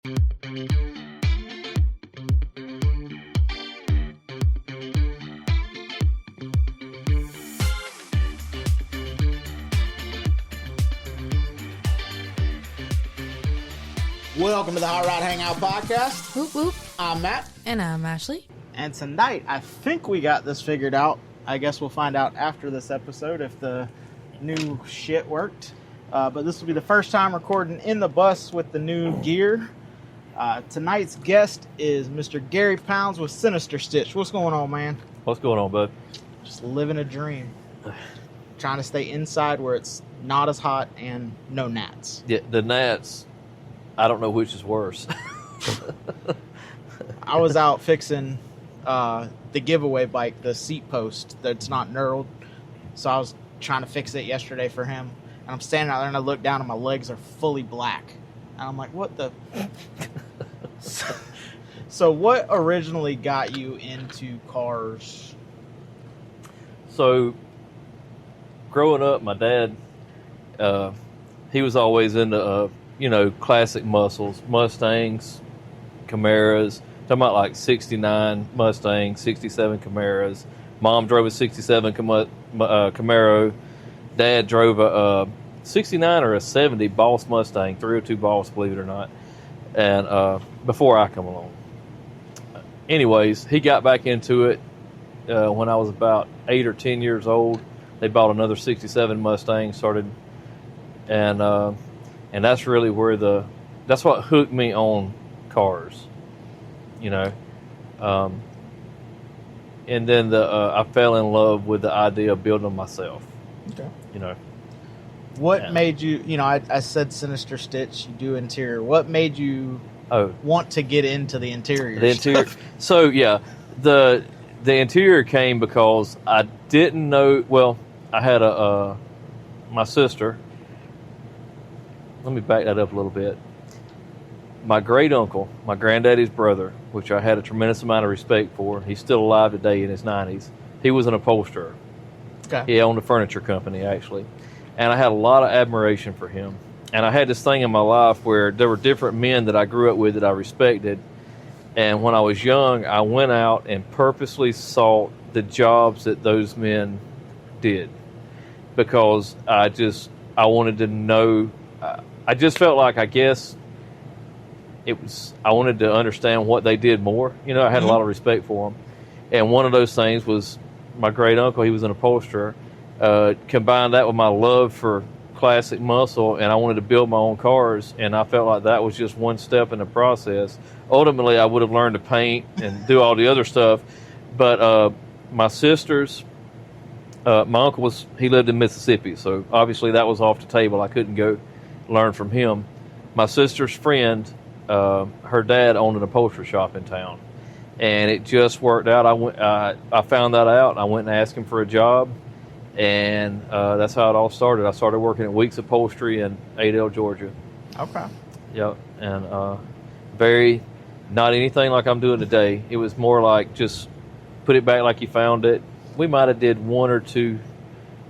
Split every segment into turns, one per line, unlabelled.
Welcome to the Hot Rod Hangout Podcast.
Whoop whoop.
I'm Matt.
And I'm Ashley.
And tonight, I think we got this figured out. I guess we'll find out after this episode if the new shit worked. But this will be the first time recording in the bus with the new gear. Tonight's guest is Mr. Gary Pounds with Sinister Stitch. What's going on, man?
What's going on, bud?
Just living a dream. Trying to stay inside where it's not as hot and no gnats.
Yeah, the gnats, I don't know which is worse.
I was out fixing the giveaway bike, the seat post that's not knurled. So I was trying to fix it yesterday for him. And I'm standing out there and I look down and my legs are fully black. And I'm like, what the? So what originally got you into cars?
So, growing up, my dad, he was always into, classic muscles, Mustangs, Camaros. Talking about like 69 Mustangs, 67 Camaros. Mom drove a 67 Camaro. Dad drove a 69 or a 70 Boss Mustang, 302 Boss, believe it or not. And before I come along. Anyways, he got back into it when I was about 8 or 10 years old. They bought another 67 Mustang, and that's really where that's what hooked me on cars, and then I fell in love with the idea of building them myself.
Okay.
What
made you, I said Sinister Stitch, you do interior. What made you want to get into the interior?
The interior. So, yeah, the interior came because I didn't know, well, I had my sister. Let me back that up a little bit. My great uncle, my granddaddy's brother, which I had a tremendous amount of respect for, he's still alive today in his 90s. He was an upholsterer.
Okay.
He owned a furniture company, actually. And I had a lot of admiration for him. And I had this thing in my life where there were different men that I grew up with that I respected. And when I was young, I went out and purposely sought the jobs that those men did. Because I wanted to know, I just felt like, I guess, I wanted to understand what they did more. I had a lot of respect for them. And one of those things was my great uncle. He was an upholsterer. Combined that with my love for classic muscle, and I wanted to build my own cars, and I felt like that was just one step in the process. Ultimately, I would have learned to paint and do all the other stuff, but my sisters, my uncle he lived in Mississippi, so obviously that was off the table. I couldn't go learn from him. My sister's friend, her dad owned an upholstery shop in town, and it just worked out. I found that out. I went and asked him for a job. And that's how it all started. I started working at Weeks Upholstery in Adel, Georgia.
Okay.
Yep. And not anything like I'm doing today. It was more like just put it back like you found it. We might have did one or two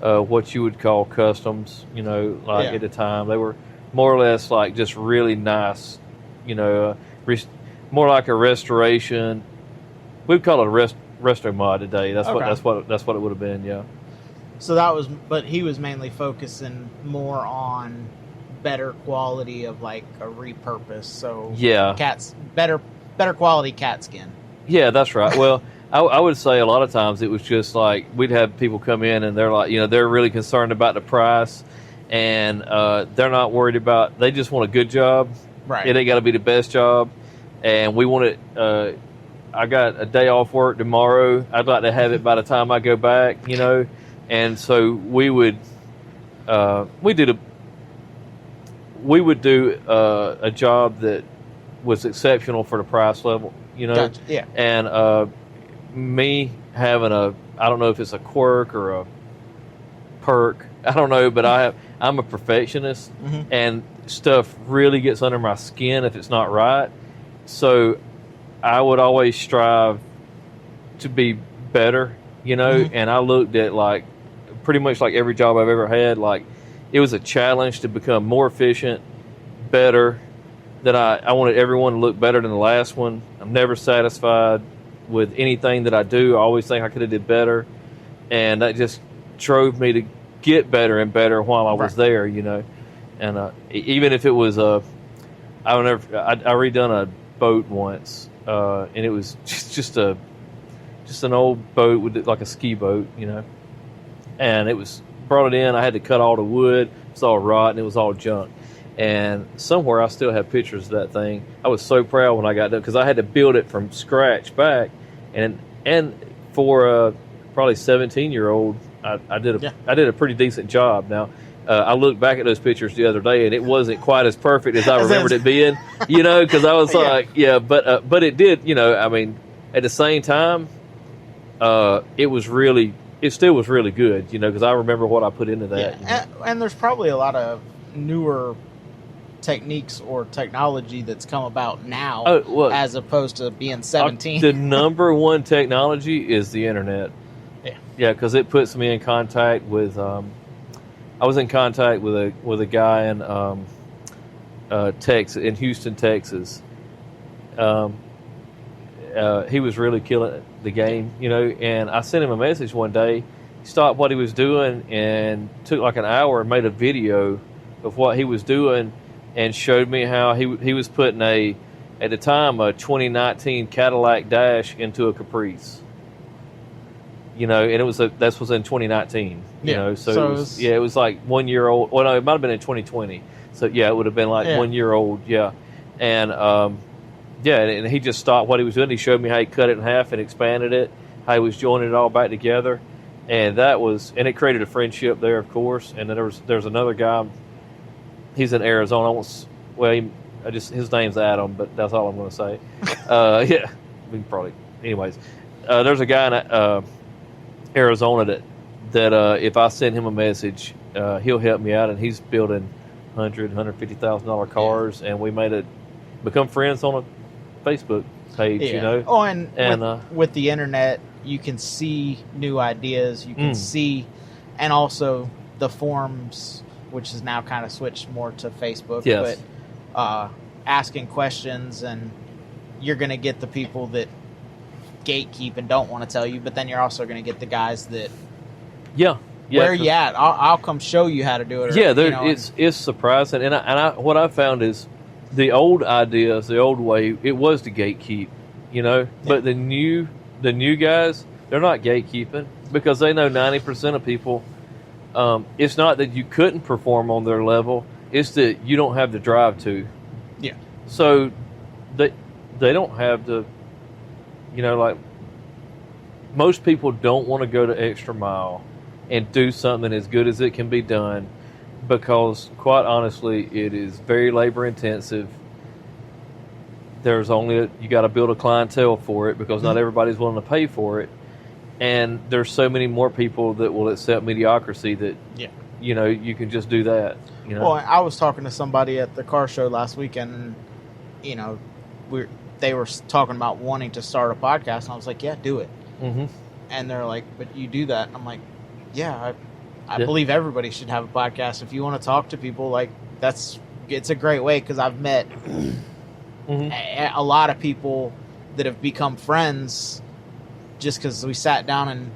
what you would call customs, at the time. They were more or less like just really nice, more like a restoration. We'd call it a resto mod today. That's what it would have been, yeah.
So but he was mainly focusing more on better quality of like a repurpose. So
yeah,
better quality cat skin.
Yeah, that's right. Well, I would say a lot of times it was just like we'd have people come in and they're like, they're really concerned about the price, and they're not worried about. They just want a good job.
Right.
It ain't got to be the best job, and we want it. I got a day off work tomorrow. I'd like to have it by the time I go back. And so we would do a job that was exceptional for the price level,
Gotcha. Yeah.
And me having I don't know if it's a quirk or a perk, I don't know, but I'm a perfectionist, and stuff really gets under my skin if it's not right. So I would always strive to be better, and I looked at like pretty much like every job I've ever had, like it was a challenge to become more efficient, better, that I wanted everyone to look better than the last one. I'm never satisfied with anything that I do. I always think I could have did better, and that just drove me to get better and better while I was there, you know. And even if it was I redone a boat once, and it was just an old boat with like a ski boat, you know. And it was brought it in. I had to cut all the wood. It was all rotten. It was all junk. And somewhere I still have pictures of that thing. I was so proud when I got done because I had to build it from scratch back. And for probably 17-year-old, I did a pretty decent job. Now I looked back at those pictures the other day, and it wasn't quite as perfect as I remembered it being. You know, because I was like, but it did. You know, I mean, at the same time, it still was really good. You know, because I remember what I put into that.
Yeah. And there's probably a lot of newer techniques or technology that's come about now as opposed to being 17.
The number one technology is the internet. Yeah, because it puts me in contact with I was in contact with a guy in Texas, in Houston, Texas. He was really killing the game, you know, and I sent him a message one day. He stopped what he was doing and took like an hour and made a video of what he was doing and showed me how he was putting at the time, a 2019 Cadillac Dash into a Caprice. You know, and that was in 2019. You know, so it was like 1 year old. Well, no, it might have been in 2020. So yeah, it would have been like 1 year old. Yeah, and and he just stopped what he was doing. He showed me how he cut it in half and expanded it, how he was joining it all back together, and it created a friendship there, of course. And then there's another guy. He's in Arizona. His name's Adam, but that's all I'm going to say. Yeah, we can probably. Anyways, there's a guy in Arizona that if I send him a message, he'll help me out, and he's building $150,000 cars, and we become friends on a Facebook page, you know.
Oh, and with the internet, you can see new ideas. You can see, and also the forums, which is now kind of switched more to Facebook.
Yes.
But asking questions, and you're going to get the people that gatekeep and don't want to tell you, but then you're also going to get the guys that where are you at? I'll come show you how to do it.
It's surprising, and what I found is the old ideas, the old way, it was to gatekeep, you know. But the new guys, they're not gatekeeping because they know 90% of people. It's not that you couldn't perform on their level; it's that you don't have the drive to.
Yeah.
So they don't have the, you know, like most people don't want to go the extra mile and do something as good as it can be done because, quite honestly, it is very labor intensive. You got to build a clientele for it because not everybody's willing to pay for it. And there's so many more people that will accept mediocrity that, you know, you can just do that. You know?
Well, I was talking to somebody at the car show last weekend, and, you know, they were talking about wanting to start a podcast, and I was like, yeah, do it.
Mm-hmm.
And they're like, but you do that. And I'm like, yeah, I believe everybody should have a podcast. If you want to talk to people, like, it's a great way, because I've met a lot of people that have become friends just because we sat down and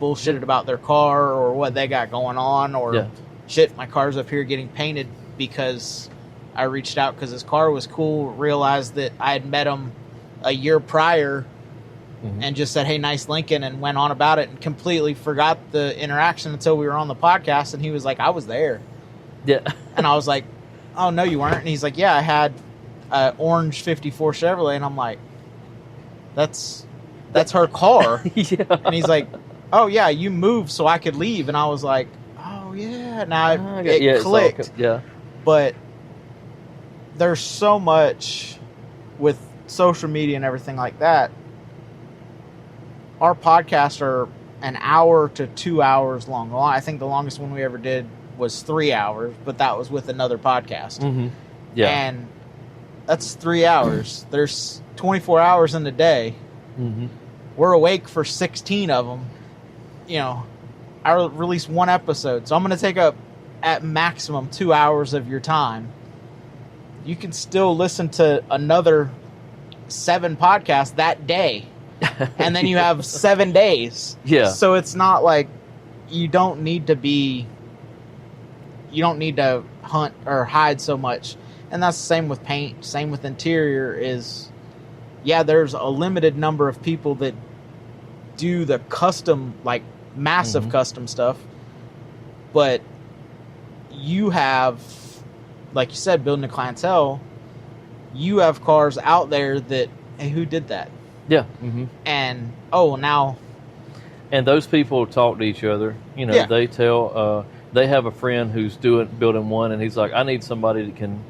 bullshitted about their car or what they got going on, or shit, my car's up here getting painted because I reached out because his car was cool, realized that I had met him a year prior and just said, hey, nice Lincoln, and went on about it and completely forgot the interaction until we were on the podcast, and he was like, I was there.
Yeah.
And I was like, oh, no, you weren't. And he's like, yeah, I had an orange 54 Chevrolet, and I'm like, that's her car. And he's like, oh, yeah, you moved so I could leave. And I was like, oh, yeah. Now it clicked. But there's so much with social media and everything like that. Our podcasts are an hour to 2 hours long. I think the longest one we ever did was 3 hours, but that was with another podcast.
Yeah.
And that's 3 hours. There's 24 hours in the day. We're awake for 16 of them. You know, I release one episode, so I'm going to take up at maximum 2 hours of your time. you can still listen to another 7 podcasts that day. And then you have 7 days.
Yeah.
So it's not like you don't need to hunt or hide so much. And that's the same with paint, same with interior is, there's a limited number of people that do the custom, like massive custom stuff. But you have, like you said, building a clientele, you have cars out there that, hey, who did that?
Yeah.
And, now.
And those people talk to each other. You know, they tell, they have a friend who's building one, and he's like, I need somebody that can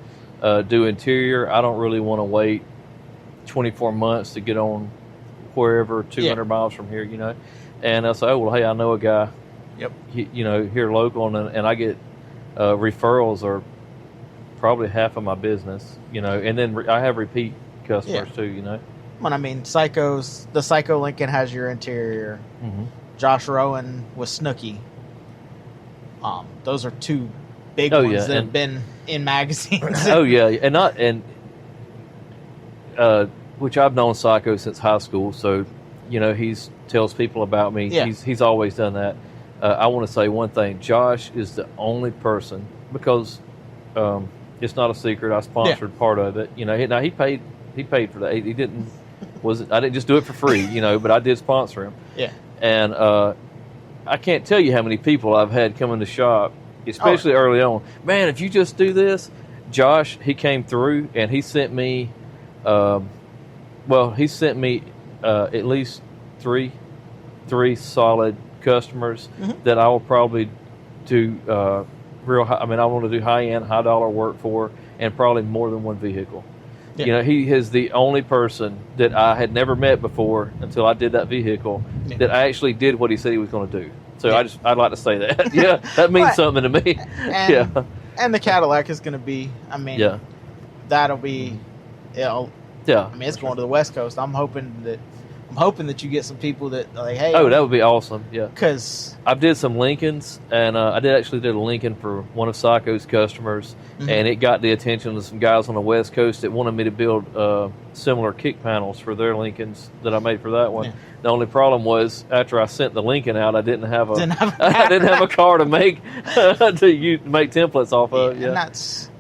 do interior. I don't really want to wait 24 months to get on wherever 200 miles from here, you know. And I say, oh, well, hey, I know a guy, here local, and I get referrals are probably half of my business, you know. And then I have repeat customers too, you know.
Well, I mean, the Psycho Lincoln has your interior. Josh Rowan with Snooki. Those are 2 big ones that have been in magazines. Which I've known Psycho since high school, so you know he's tells people about me. He's always done that. I want to say one thing: Josh is the only person, because it's not a secret. I sponsored part of it. You know, now he paid for that. He didn't. I didn't just do it for free, you know, but I did sponsor him. Yeah.
And I can't tell you how many people I've had come in the shop, especially early on. Man, if you just do this, Josh, he came through and he sent me, at least three solid customers that I will probably do real high. I mean, I want to do high-end, high-dollar work for, and probably more than one vehicle. Yeah. You know, he is the only person that I had never met before until I did that vehicle that I actually did what he said he was going to do. So I'd like to say that. Yeah, that means something to me.
And, and the Cadillac is going to be, I mean, that'll be, I mean, it's going to the West Coast. I'm hoping that you get some people that are like, hey.
Oh, that would be awesome. Yeah.
Because
I did some Lincolns, and I did a Lincoln for one of Psycho's customers, and it got the attention of some guys on the West Coast that wanted me to build similar kick panels for their Lincolns that I made for that one. Yeah. The only problem was after I sent the Lincoln out, I didn't have a car to make make templates off of. Yeah,
and that's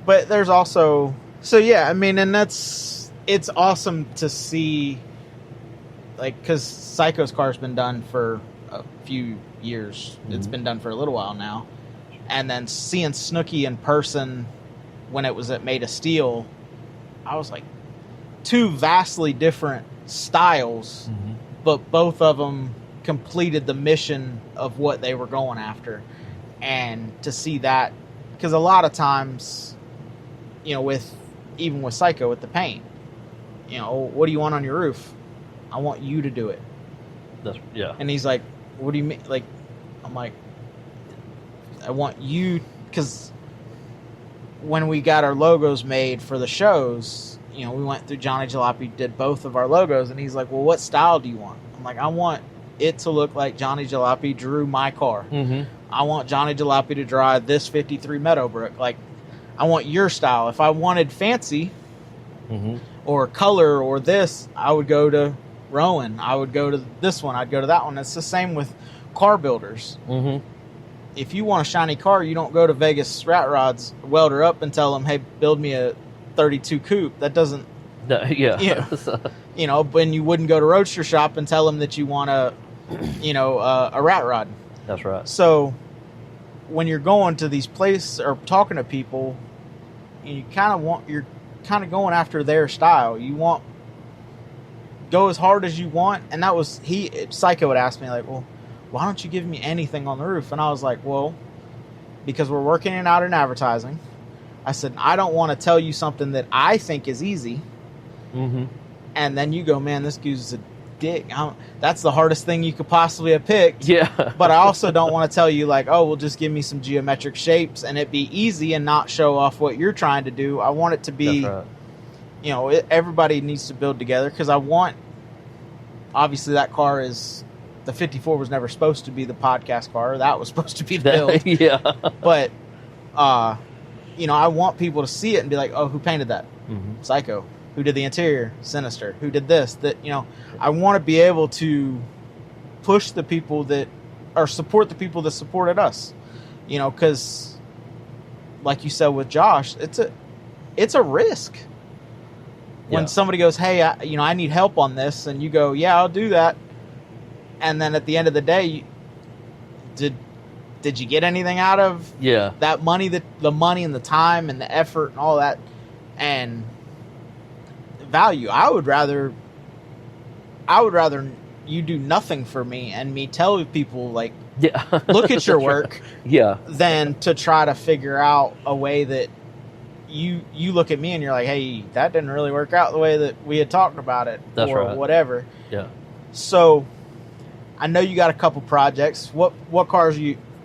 But there's also I mean, and it's awesome to see. Like, because Psycho's car's been done for a few years. It's been done for a little while now. And then seeing Snooki in person when it was at Made of Steel, I was like, 2 vastly different styles, but both of them completed the mission of what they were going after. And to see that, because a lot of times, you know, even with Psycho, with the paint, you know, what do you want on your roof? I want you to do it. And he's like, what do you mean? Like, I'm like, I want you, because when we got our logos made for the shows, you know, we went through Johnny Jalopy, did both of our logos, and he's like, well, what style do you want? I'm like, I want it to look like Johnny Jalopy drew my car. I want Johnny Jalopy to drive this 53 Meadowbrook. Like, I want your style. If I wanted fancy or color or this, I would go to Rowan. I would go to this one. I'd go to that one. It's the same with car builders. If you want a shiny car, you don't go to Vegas Rat Rods, welder up, and tell them, hey, build me a 32 coupe. That doesn't... you know, when you wouldn't go to Roadster Shop and tell them that you want a Rat Rod.
That's right.
So when you're going to these places or talking to people, you're kind of going after their style. You want go as hard as you want, and that was Psycho would ask me like, well, why don't you give me anything on the roof? And I was like, well, because we're working it out in advertising. I said, I don't want to tell you something that I think is easy, and then you go, man, this dude's a dick. That's the hardest thing you could possibly have picked.
Yeah.
But I also don't want to tell you like, oh, well, just give me some geometric shapes and it be easy and not show off what you're trying to do. I want it to be, you know, everybody needs to build together, because obviously that car is, the 54 was never supposed to be the podcast car. That was supposed to be the build.
Yeah.
But I want people to see it and be like, oh, who painted that?
Mm-hmm.
Psycho. Who did the interior? Sinister. Who did this? That, I want to be able to push the people that, or support the people that supported us. Because, like you said with Josh, it's a risk. When somebody goes, hey, I need help on this, and you go, yeah, I'll do that. And then at the end of the day, did you get anything out of that money, the money and the time and the effort and all that and value? I would rather you do nothing for me and me tell people like, look at your work, than to try to figure out a way that you look at me and you're like, hey, that didn't really work out the way that we had talked about it.
That's
or
right.
Whatever.
Yeah.
So I know you got a couple projects. What cars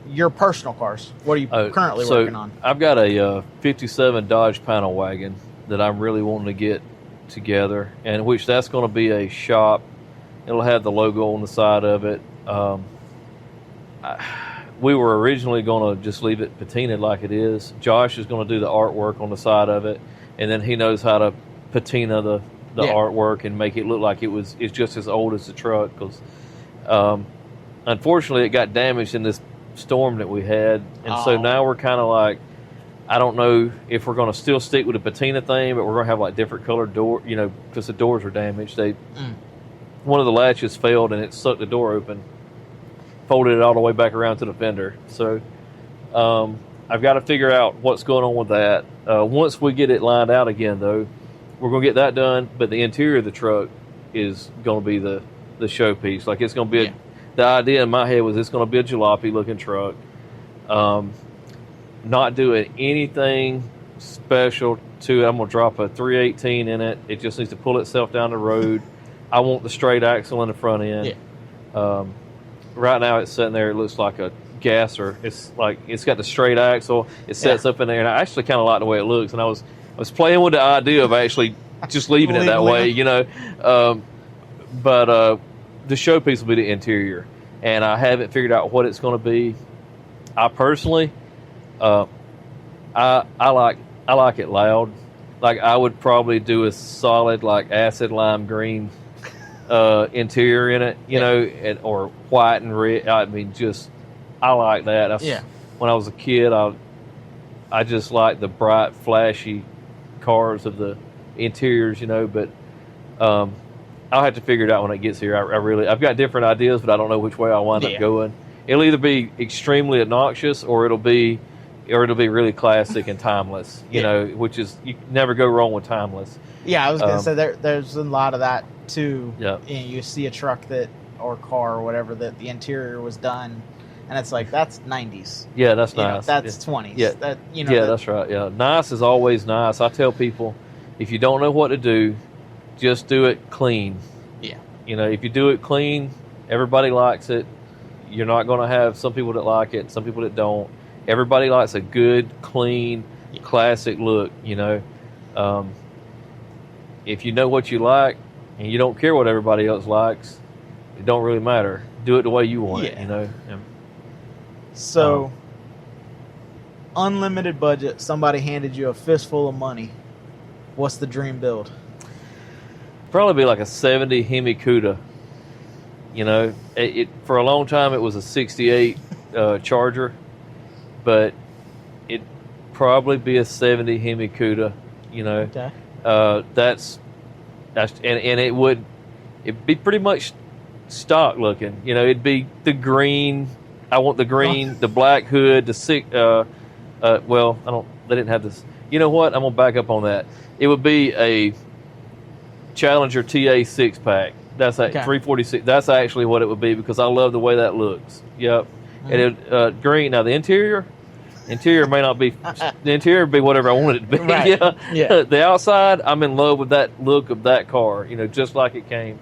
your personal cars? What are you currently working on?
I've got a 57 Dodge panel wagon that I'm really wanting to get together, and which that's going to be a shop. It'll have the logo on the side of it. We were originally going to just leave it patinaed like it is. Josh is going to do the artwork on the side of it, and then he knows how to patina the artwork and make it look like it's just as old as the truck. Because unfortunately, it got damaged in this storm that we had, and so now we're kind of like, I don't know if we're going to still stick with the patina thing, but we're going to have like different colored door, because the doors are damaged. One of the latches failed and it sucked the door open, folded it all the way back around to the fender. So I've got to figure out what's going on with that. Once we get it lined out again, though, we're going to get that done. But the interior of the truck is going to be the showpiece. Like, it's going to be the idea in my head was it's going to be a jalopy looking truck. Not doing anything special to it. I'm going to drop a 318 in it. It just needs to pull itself down the road. I want the straight axle in the front end. Right now it's sitting there. It looks like a gasser. It's got the straight axle. It sets up in there, and I actually kind of like the way it looks. And I was playing with the idea of actually just leaving it that way, But the showpiece will be the interior, and I haven't figured out what it's going to be. I personally, I like it loud. Like, I would probably do a solid like acid lime green interior in it, or white and red. I mean, I like that. When I was a kid, I just like the bright, flashy cars of the interiors, but I'll have to figure it out when it gets here. I've got different ideas, but I don't know which way I'll wind up going. It'll either be extremely obnoxious, or it'll be really classic and timeless. Which is, you never go wrong with timeless.
Yeah, I was gonna say there's a lot of that too.
Yeah,
you see a truck or car or whatever that the interior was done, and it's like, that's 90s.
Yeah, that's nice.
That's 20s.
Yeah, that's right. Yeah, nice is always nice. I tell people, if you don't know what to do, just do it clean.
Yeah.
If you do it clean, everybody likes it. You're not going to have some people that like it, some people that don't. Everybody likes a good, clean, classic look. If you know what you like and you don't care what everybody else likes, it don't really matter. Do it the way you want it.
So, unlimited budget. Somebody handed you a fistful of money. What's the dream build?
Probably be like a 70 Hemi Cuda. It for a long time it was a 68 Charger, but it'd probably be a 70 Hemi Cuda.
Okay.
That's it'd be pretty much stock looking. It'd be the green. I want the green, the black hood, the six. Well, they didn't have this. You know what? I'm gonna back up on that. It would be a Challenger TA 6-pack. That's 346. That's actually what it would be, because I love the way that looks. Yep. And it, green. Now the interior may not be. The interior would be whatever I wanted it to be.
Right. Yeah.
The outside, I'm in love with that look of that car. Just like it came.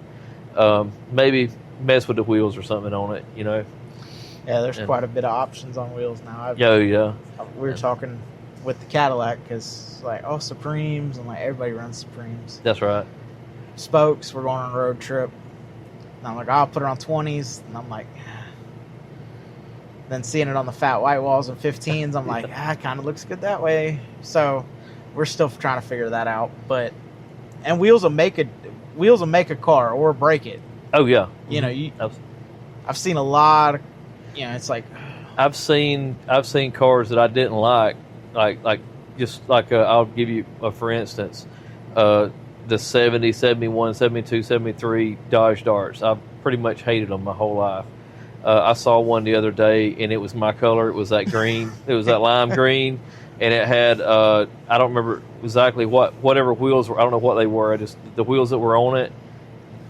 Maybe mess with the wheels or something on it.
Yeah, there's quite a bit of options on wheels now.
Yeah.
We were talking with the Cadillac, because Supremes, and everybody runs Supremes.
That's right.
Spokes, we're going on a road trip. And I'm like, I'll put it on 20s. And I'm like, Then seeing it on the fat white walls and 15s, I'm like, it kind of looks good that way. So we're still trying to figure that out. And wheels will make a car or break it.
Oh yeah.
You know, I've seen a lot of, you know, it's like
I've seen cars that I didn't like just like I'll give you for instance, the 70, 71, 72, 73 Dodge Darts. I've pretty much hated them my whole life. I saw one the other day, and it was my color. It was that green. It was that lime green, and it had I don't remember exactly whatever wheels were. I don't know what they were. The wheels that were on it.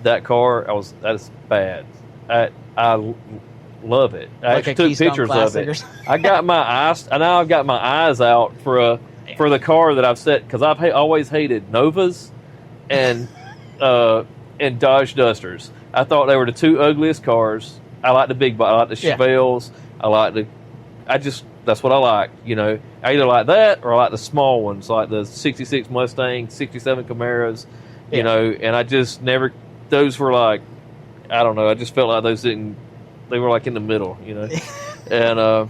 That car, that is bad. I love it. I
like
actually took pictures of it. I've got my eyes out for the car that I've set, because I've always hated Novas and Dodge Dusters. I thought they were the two ugliest cars. I like the big body. I like the Chevelles. That's what I like. You know, I either like that or I like the small ones, like the 66 Mustang, 67 Camaros, you know, and I just never, those were like, I don't know, I just felt like they were like in the middle, you know. And,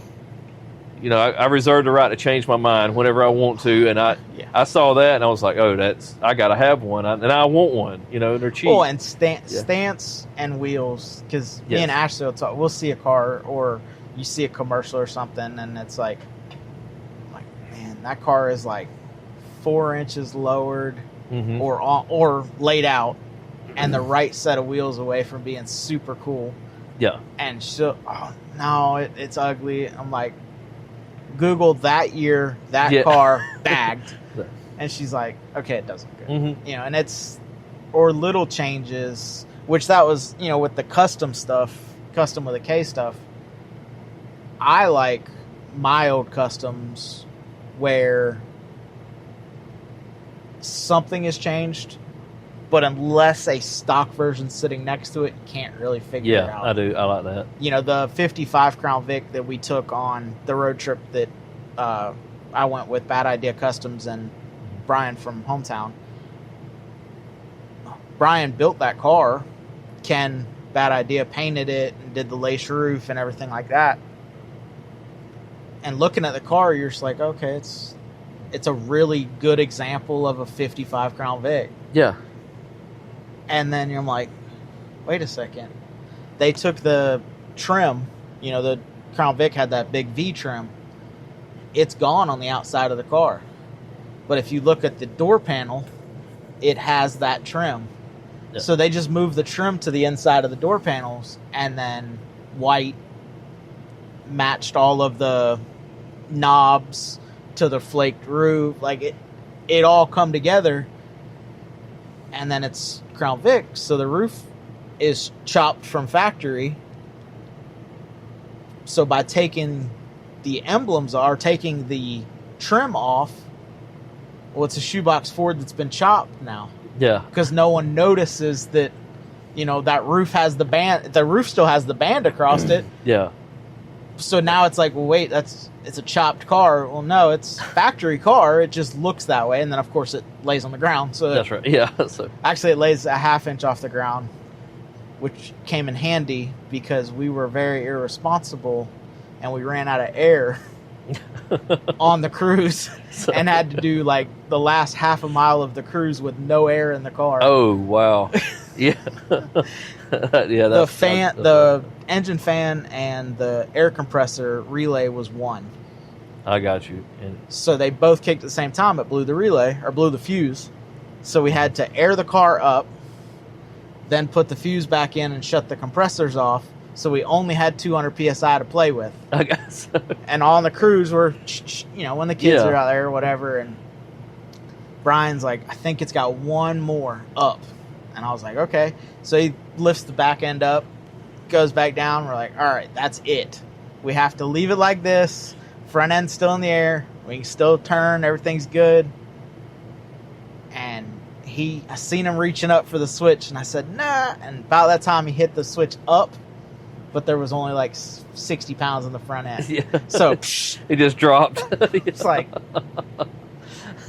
you know, I reserve the right to change my mind whenever I want to, and I saw that and I was like, oh, I got to have one, and I want one, you know, and they're cheap.
Oh, and stance and wheels, because me and Ashley will talk, we'll see a car or you see a commercial or something, and it's like, man, that car is like 4 inches lowered or laid out, and the right set of wheels away from being super cool.
Yeah.
And no, it's ugly. I'm like, Google that year, that car bagged. And she's like, okay, it does look good. Mm-hmm. You know, and or little changes, which that was, you know, with the custom with a K stuff. I like my old customs where something has changed, but unless a stock version's sitting next to it, you can't really figure it out.
Yeah, I do. I like that.
You know, the 55 Crown Vic that we took on the road trip that I went with Bad Idea Customs and Brian from hometown. Brian built that car. Ken, Bad Idea, painted it and did the lace roof and everything like that. And looking at the car, you're just like, okay, it's a really good example of a 55 Crown Vic.
Yeah.
And then you're like, wait a second. They took the trim, you know, the Crown Vic had that big V trim. It's gone on the outside of the car. But if you look at the door panel, it has that trim. Yeah. So they just moved the trim to the inside of the door panels, and then white matched all of the knobs to the flaked roof. Like it all come together. And then it's Crown Vic, so the roof is chopped from factory. So by taking the emblems taking the trim off, well, it's a shoebox Ford that's been chopped now.
Yeah.
Because no one notices that, you know, that roof has the band. The roof still has the band across it.
Yeah.
So now it's like, well, wait, it's a chopped car. Well, no, it's a factory car. It just looks that way. And then, of course, it lays on the ground. So
that's right. Yeah.
Actually, it lays a half inch off the ground, which came in handy because we were very irresponsible and we ran out of air on the cruise and had to do like the last half a mile of the cruise with no air in the car.
Oh, wow. Yeah. Yeah.
The engine fan and the air compressor relay was one.
I got you.
So they both kicked at the same time. It blew the relay, or blew the fuse. So we had to air the car up, then put the fuse back in and shut the compressors off. So we only had 200 PSI to play with.
I guess.
And on the cruise, we're, you know, when the kids are out there or whatever. And Brian's like, I think it's got one more up. And I was like, okay. So he lifts the back end up, goes back down. We're like, all right, that's it. We have to leave it like this. Front end's still in the air. We can still turn. Everything's good. And I seen him reaching up for the switch. And I said, nah. And about that time, he hit the switch up. But there was only like 60 pounds in the front end. Yeah. So
it just dropped.
It's like,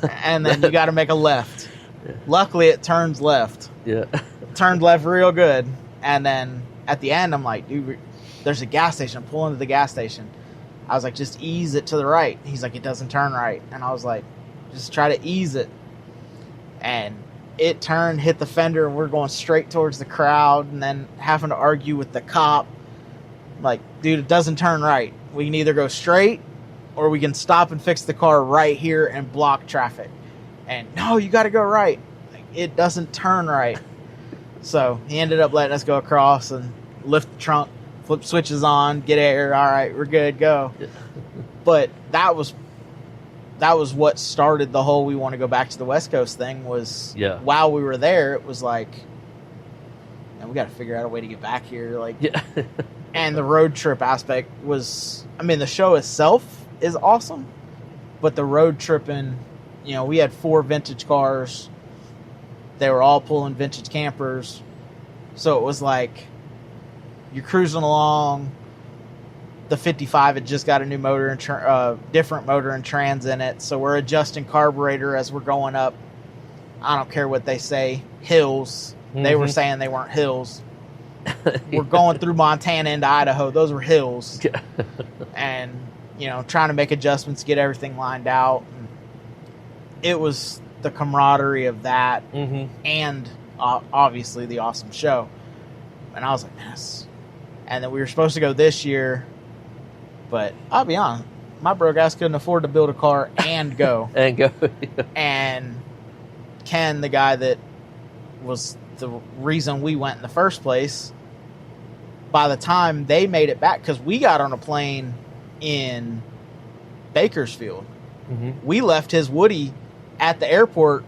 and then you got to make a left. Yeah. Luckily, it turns left.
Yeah.
Turned left real good. And then at the end, I'm like, dude, there's a gas station. Pull into the gas station. I was like, just ease it to the right. He's like, it doesn't turn right. And I was like, just try to ease it. And it turned, hit the fender, and we're going straight towards the crowd, and then having to argue with the cop. Like, dude, it doesn't turn right. We can either go straight, or we can stop and fix the car right here and block traffic. And no, you got to go right. Like, it doesn't turn right. So he ended up letting us go across and lift the trunk, flip switches on, get air. All right, we're good, go. But that was what started the whole we want to go back to the West Coast thing. Was while we were there, it was like, man, we got to figure out a way to get back here. Like, and the road trip aspect was, I mean, the show itself is awesome, but the road tripping, you know, we had 4 vintage cars. They were all pulling vintage campers. So it was like, you're cruising along. The 55 had just got a new motor and different motor and trans in it. So we're adjusting carburetor as we're going up. I don't care what they say. Hills. Mm-hmm. They were saying they weren't hills. We're going through Montana into Idaho. Those were hills. And, you know, trying to make adjustments, get everything lined out. And it was the camaraderie of that, and obviously the awesome show. And I was like, yes. And then we were supposed to go this year, but I'll be honest, my broke ass couldn't afford to build a car and go. And Ken, the guy that was the reason we went in the first place, by the time they made it back, because we got on a plane in Bakersfield. We left his Woody at the airport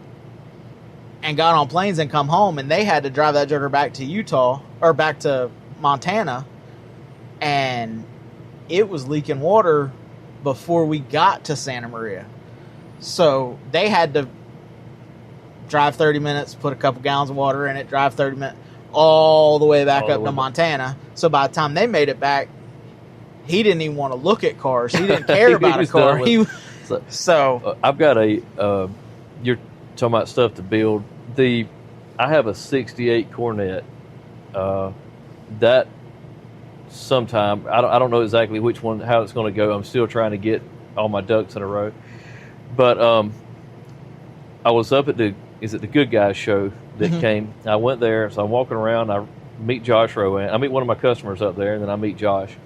and got on planes and come home, and they had to drive that joker back to Utah, or back to Montana, and it was leaking water before we got to Santa Maria. So they had to drive 30 minutes, put a couple gallons of water in it, drive 30 minutes, all the way back up to Montana. So by the time they made it back, he didn't even want to look at cars. He didn't care about a car. So
I've got you're talking about stuff to build. I have a 68 Cornet. That sometime, I don't know exactly which one, how it's going to go. I'm still trying to get all my ducks in a row. But I was up at the Good Guys show that came. I went there, so I'm walking around. I meet Josh Rowan. I meet one of my customers up there, and then I meet Josh.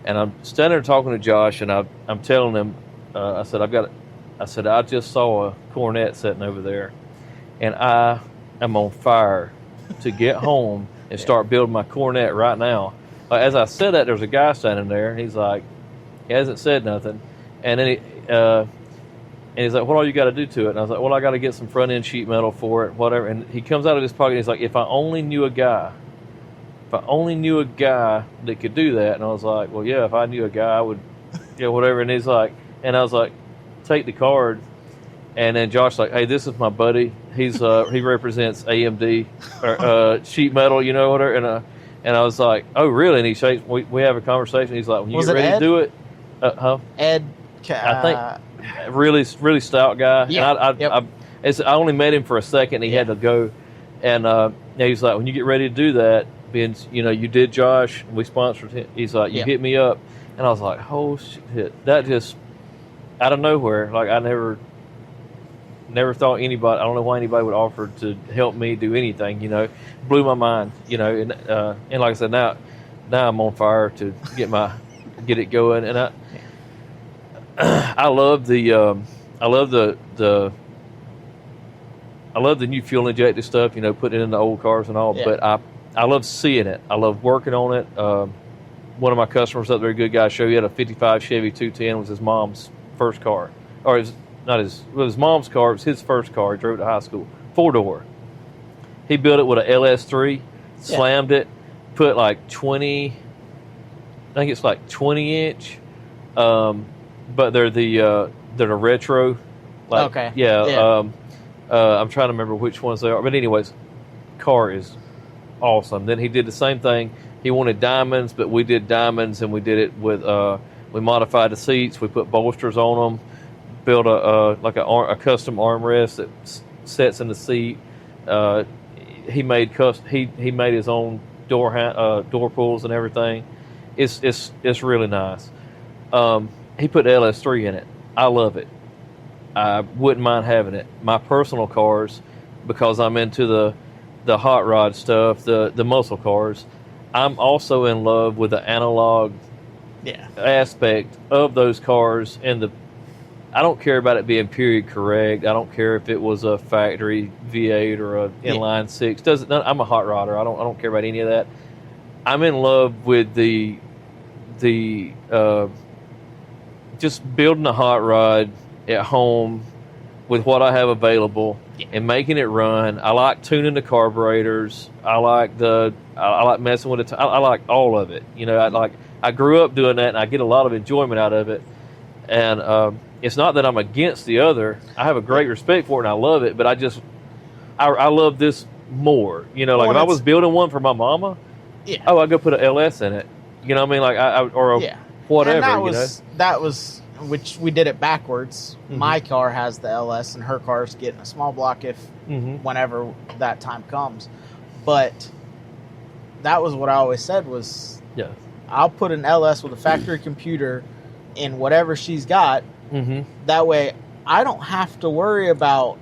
And I'm standing there talking to Josh, and I'm telling him, I said, I just saw a Cornet sitting over there, and I am on fire to get home and start building my Cornet right now. As I said that, there's a guy standing there, and he's like, he hasn't said nothing. And then he's like, what all you got to do to it? And I was like, well, I got to get some front end sheet metal for it, whatever. And he comes out of his pocket, and he's like, if I only knew a guy that could do that. And I was like, well, yeah, if I knew a guy, I would, whatever. And he's like, and I was like, take the card. And then Josh's like, hey, this is my buddy. He's he represents AMD or sheet metal, whatever. And I was like, oh, really? And he shakes. We have a conversation. He's like, when you get ready to do it,
Ed.
I think really stout guy.
Yeah.
And I only met him for a second. He had to go, and he's like, when you get ready to do that, being you did Josh, we sponsored him. He's like, you hit me up, and I was like, oh shit, that just out of nowhere. Like I never thought anybody. I don't know why anybody would offer to help me do anything. Blew my mind. And like I said, now I'm on fire to get it going, and I love the new fuel injected stuff, putting it in the old cars and all. Yeah. But I love seeing it. I love working on it. One of my customers up there, a good guy, showed he had a 55 Chevy 210. Was his mom's first car, or it was his mom's car. It was his first car. He drove to high school, 4-door. He built it with an LS3, slammed it, put like 20. I think it's like 20 inch. But they're the retro. Like,
okay.
Yeah. I'm trying to remember which ones they are. But anyways, car is awesome. Then he did the same thing. He wanted diamonds, but we did diamonds, and we did it with we modified the seats. We put bolsters on them. Built a custom armrest that sets in the seat. He made his own door pulls and everything. It's really nice. He put LS3 in it. I love it. I wouldn't mind having it. My personal cars, because I'm into the hot rod stuff, the muscle cars, I'm also in love with the analog aspect of those cars. And I don't care about it being period correct. I don't care if it was a factory V8 or a inline six. I'm a hot rodder. I don't care about any of that. I'm in love with the just building a hot rod at home with what I have available and making it run. I like tuning the carburetors. I like messing with it. I like all of it. You know, I grew up doing that, and I get a lot of enjoyment out of it. And it's not that I'm against the other. I have a great respect for it, and I love it. But I love this more. You know, like if I was building one for my mama, I'd go put an LS in it. You know what I mean? Like whatever. And
that was which we did it backwards. Mm-hmm. My car has the LS, and her car's getting a small block whenever that time comes. But that was what I always said was, I'll put an LS with a factory computer in whatever she's got. Mm-hmm. That way, I don't have to worry about.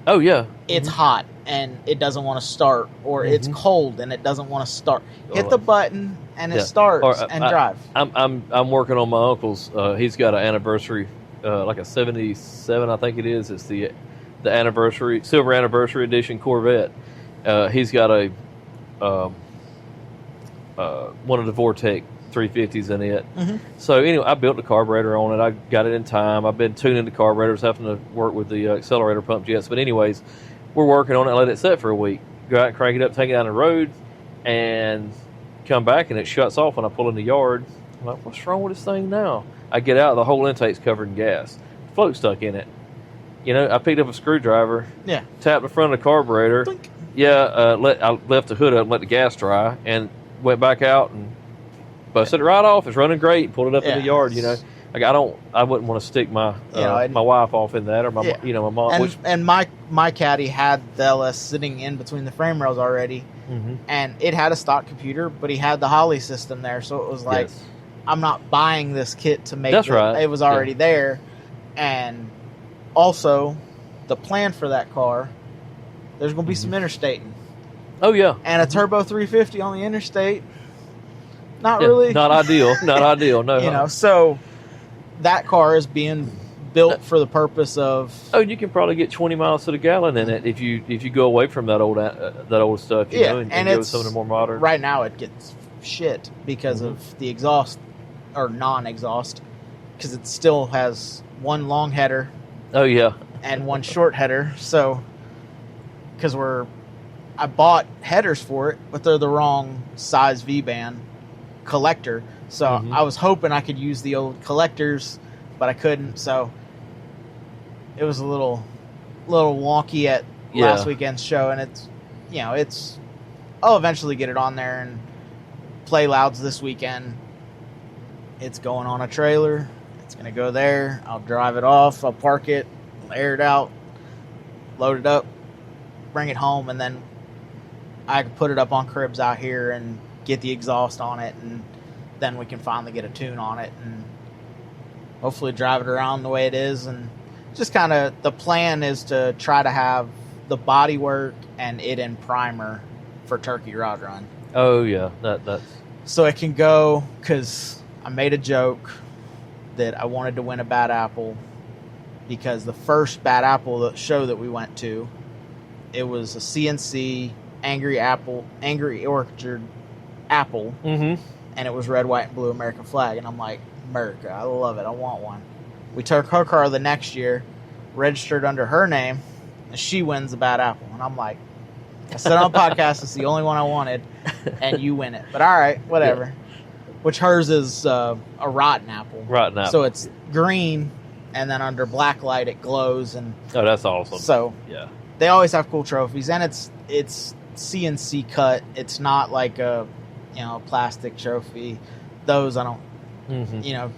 Oh yeah,
it's hot and it doesn't want to start, or it's cold and it doesn't want to start. Hit the button and it starts and drive.
I'm working on my uncle's. He's got an anniversary, like a '77, I think it is. It's the anniversary, silver anniversary edition Corvette. He's got a one of the Vortec 350s in it. Mm-hmm. So anyway, I built the carburetor on it. I got it in time. I've been tuning the carburetors, having to work with the accelerator pump jets. But anyways, we're working on it. I let it set for a week. Go out, crank it up, take it down the road, and come back, and it shuts off when I pull in the yard. I'm like, what's wrong with this thing now? I get out, the whole intake's covered in gas. Float stuck in it. You know, I picked up a screwdriver, tapped the front of the carburetor. Blink. I left the hood up and let the gas dry, and went back out and busted it right off. It's running great. Pulled it up in the yard. You know, like I wouldn't want to stick my my wife off in that, or my my mom.
And my caddy had the LS sitting in between the frame rails already, and it had a stock computer, but he had the Holly system there, so it was like, I'm not buying this kit to make. That's right. It was already there, and also the plan for that car, there's going to be some interstating.
Oh yeah,
and a turbo 350 on the interstate. Not really.
Not ideal. Not ideal. No.
You know, so that car is being built for the purpose of.
Oh, you can probably get 20 miles to the gallon in it if you go away from that old stuff. You know, and go with some of the more modern.
Right now, it gets shit because of the exhaust or non-exhaust, because it still has one long header.
Oh yeah.
And one short header. So, because I bought headers for it, but they're the wrong size V-band collector, so I was hoping I could use the old collectors, but I couldn't, so it was a little wonky at last weekend's show, and I'll eventually get it on there and play louds this weekend. It's going on a trailer, it's going to go there, I'll drive it off, I'll park it, air it out, load it up, bring it home, and then I can put it up on cribs out here and get the exhaust on it, and then we can finally get a tune on it and hopefully drive it around the way it is. And just kind of the plan is to try to have the body work and it in primer for Turkey Rod Run.
Oh yeah, that's
so it can go, because I made a joke that I wanted to win a Bad Apple, because the first Bad Apple show that we went to, it was a CNC Angry Orchard apple, and it was red, white, and blue American flag, and I'm like, America, I love it, I want one. We took her car the next year, registered under her name, and she wins the Bad Apple, and I'm like, I said on a podcast, it's the only one I wanted, and you win it, but all right, whatever. Which hers is a rotten apple. So it's green, and then under black light it glows, and
oh, that's awesome.
So they always have cool trophies, and it's CNC cut. It's not like a plastic trophy. Those I don't.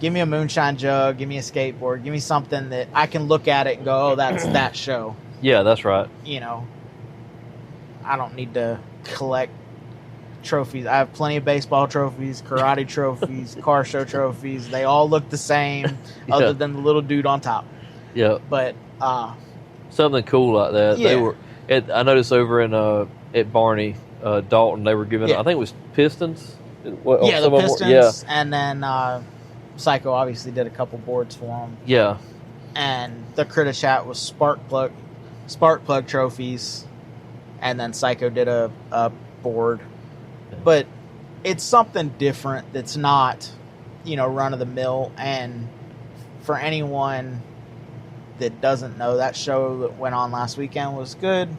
Give me a moonshine jug, give me a skateboard, give me something that I can look at it and go, oh, that's that show.
Yeah, that's right.
I don't need to collect trophies. I have plenty of baseball trophies, karate trophies, car show trophies. They all look the same, other than the little dude on top.
Yeah.
But
something cool like that.
Yeah.
They were. I noticed over in at Barney, Dalton, they were giving.
Yeah.
I think it was Pistons.
Yeah, the Pistons, and then Psycho obviously did a couple boards for them.
Yeah.
And the Critter Chat was spark plug trophies, and then Psycho did a board. But it's something different that's not, run of the mill. And for anyone that doesn't know, that show that went on last weekend was good.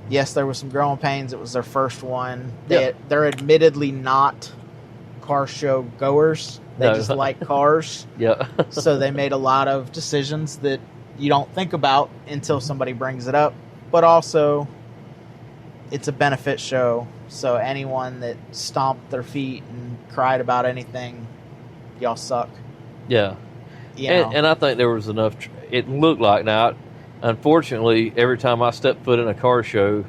Yes, there was some growing pains. It was their first one. They're admittedly not car show goers. They just like cars.
Yeah.
So they made a lot of decisions that you don't think about until somebody brings it up. But also, it's a benefit show. So anyone that stomped their feet and cried about anything, y'all suck.
Yeah. And I think there was enough. It looked like now. Unfortunately, every time I step foot in a car show,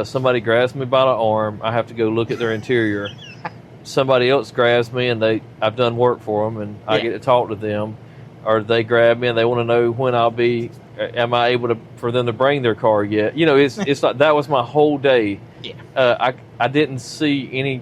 somebody grabs me by the arm. I have to go look at their interior. Somebody else grabs me, and I've done work for them, and I get to talk to them. Or they grab me, and they want to know when I'll be. Am I able for them to bring their car yet? It's like that was my whole day.
Yeah.
I didn't see any.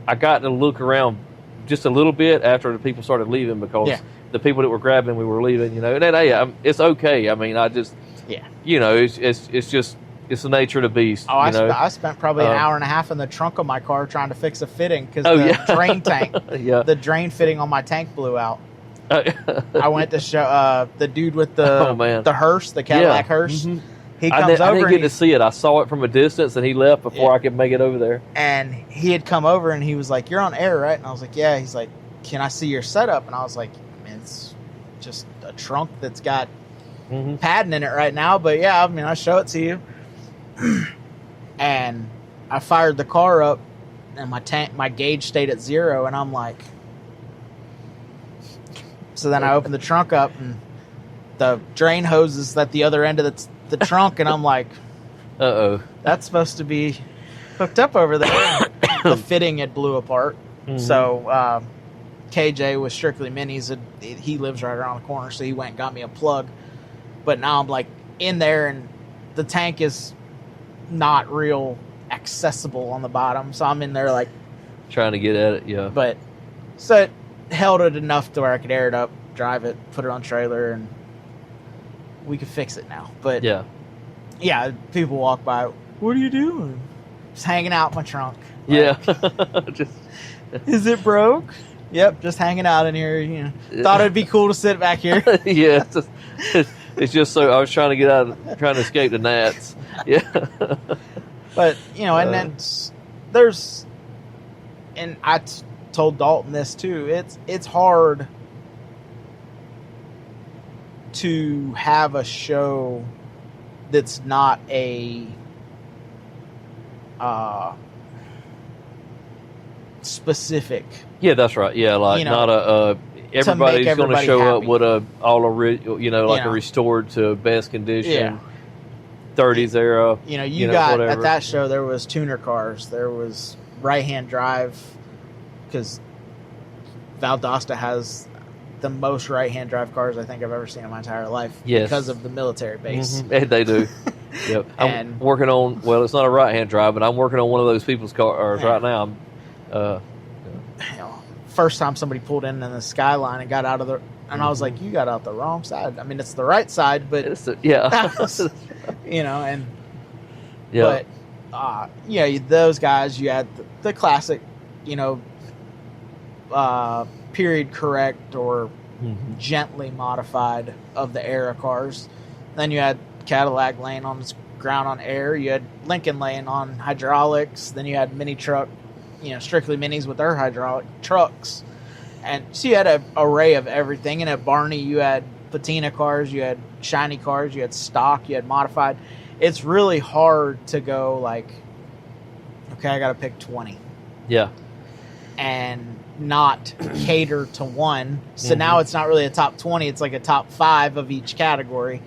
I got to look around just a little bit after the people started leaving because the people that were grabbing we were leaving. And then it's okay. I mean, I just it's just it's the nature of the beast.
Oh, I spent probably an hour and a half in the trunk of my car trying to fix a fitting because the drain tank, the drain fitting on my tank blew out. I went to show the dude with the hearse, the Cadillac hearse.
Mm-hmm.
He comes over.
I didn't get to see it. I saw it from a distance, and he left before I could make it over there.
And he had come over, and he was like, "You're on air, right?" And I was like, "Yeah." He's like, "Can I see your setup?" And I was like, "Man, it's just a trunk that's got padding in it right now." But yeah, I mean, I'll show it to you. And I fired the car up, and my gauge stayed at 0, and I'm like. So then I opened the trunk up, and the drain hose is at the other end of the trunk, and I'm like,
uh-oh.
That's supposed to be hooked up over there. The fitting had blew apart. Mm-hmm. So KJ with Strictly Minis, he lives right around the corner, so he went and got me a plug. But now I'm like in there, and the tank is not real accessible on the bottom, so I'm in there like
trying to get at it, yeah.
But so it held it enough to where I could air it up, drive it, put it on trailer, and we could fix it now. But yeah, people walk by. What are you doing? Just hanging out in my trunk.
Just
is it broke? Yep, just hanging out in here. Thought it'd be cool to sit back here.
Yeah, it's just so I was trying to get trying to escape the gnats. Yeah,
but and then there's, and I told Dalton this too. It's hard to have a show that's not a specific.
Yeah, that's right. Yeah, like not a everybody's going to show
happy.
up with a restored to best condition. 30s era.
You got whatever. At that show there was tuner cars. There was right-hand drive because Valdosta has the most right-hand drive cars I think I've ever seen in my entire life.
Yes.
Because of the military base.
Mm-hmm. They do. Yep. I'm working on. Well, it's not a right-hand drive, but I'm working on one of those people's cars right now.
First time somebody pulled in the Skyline and got out of and I was like, you got out the wrong side. I mean, it's the right side, but but those guys, you had the classic, period correct or gently modified of the era cars. Then you had Cadillac laying on the ground on air. You had Lincoln laying on hydraulics. Then you had mini truck, Strictly Minis with their hydraulic trucks. And so you had an array of everything. And at Barney, you had patina cars, you had shiny cars, you had stock, you had modified. It's really hard to go like, okay, I got to pick 20.
Yeah.
And not cater to one. So now it's not really a top 20. It's like a top 5 of each category.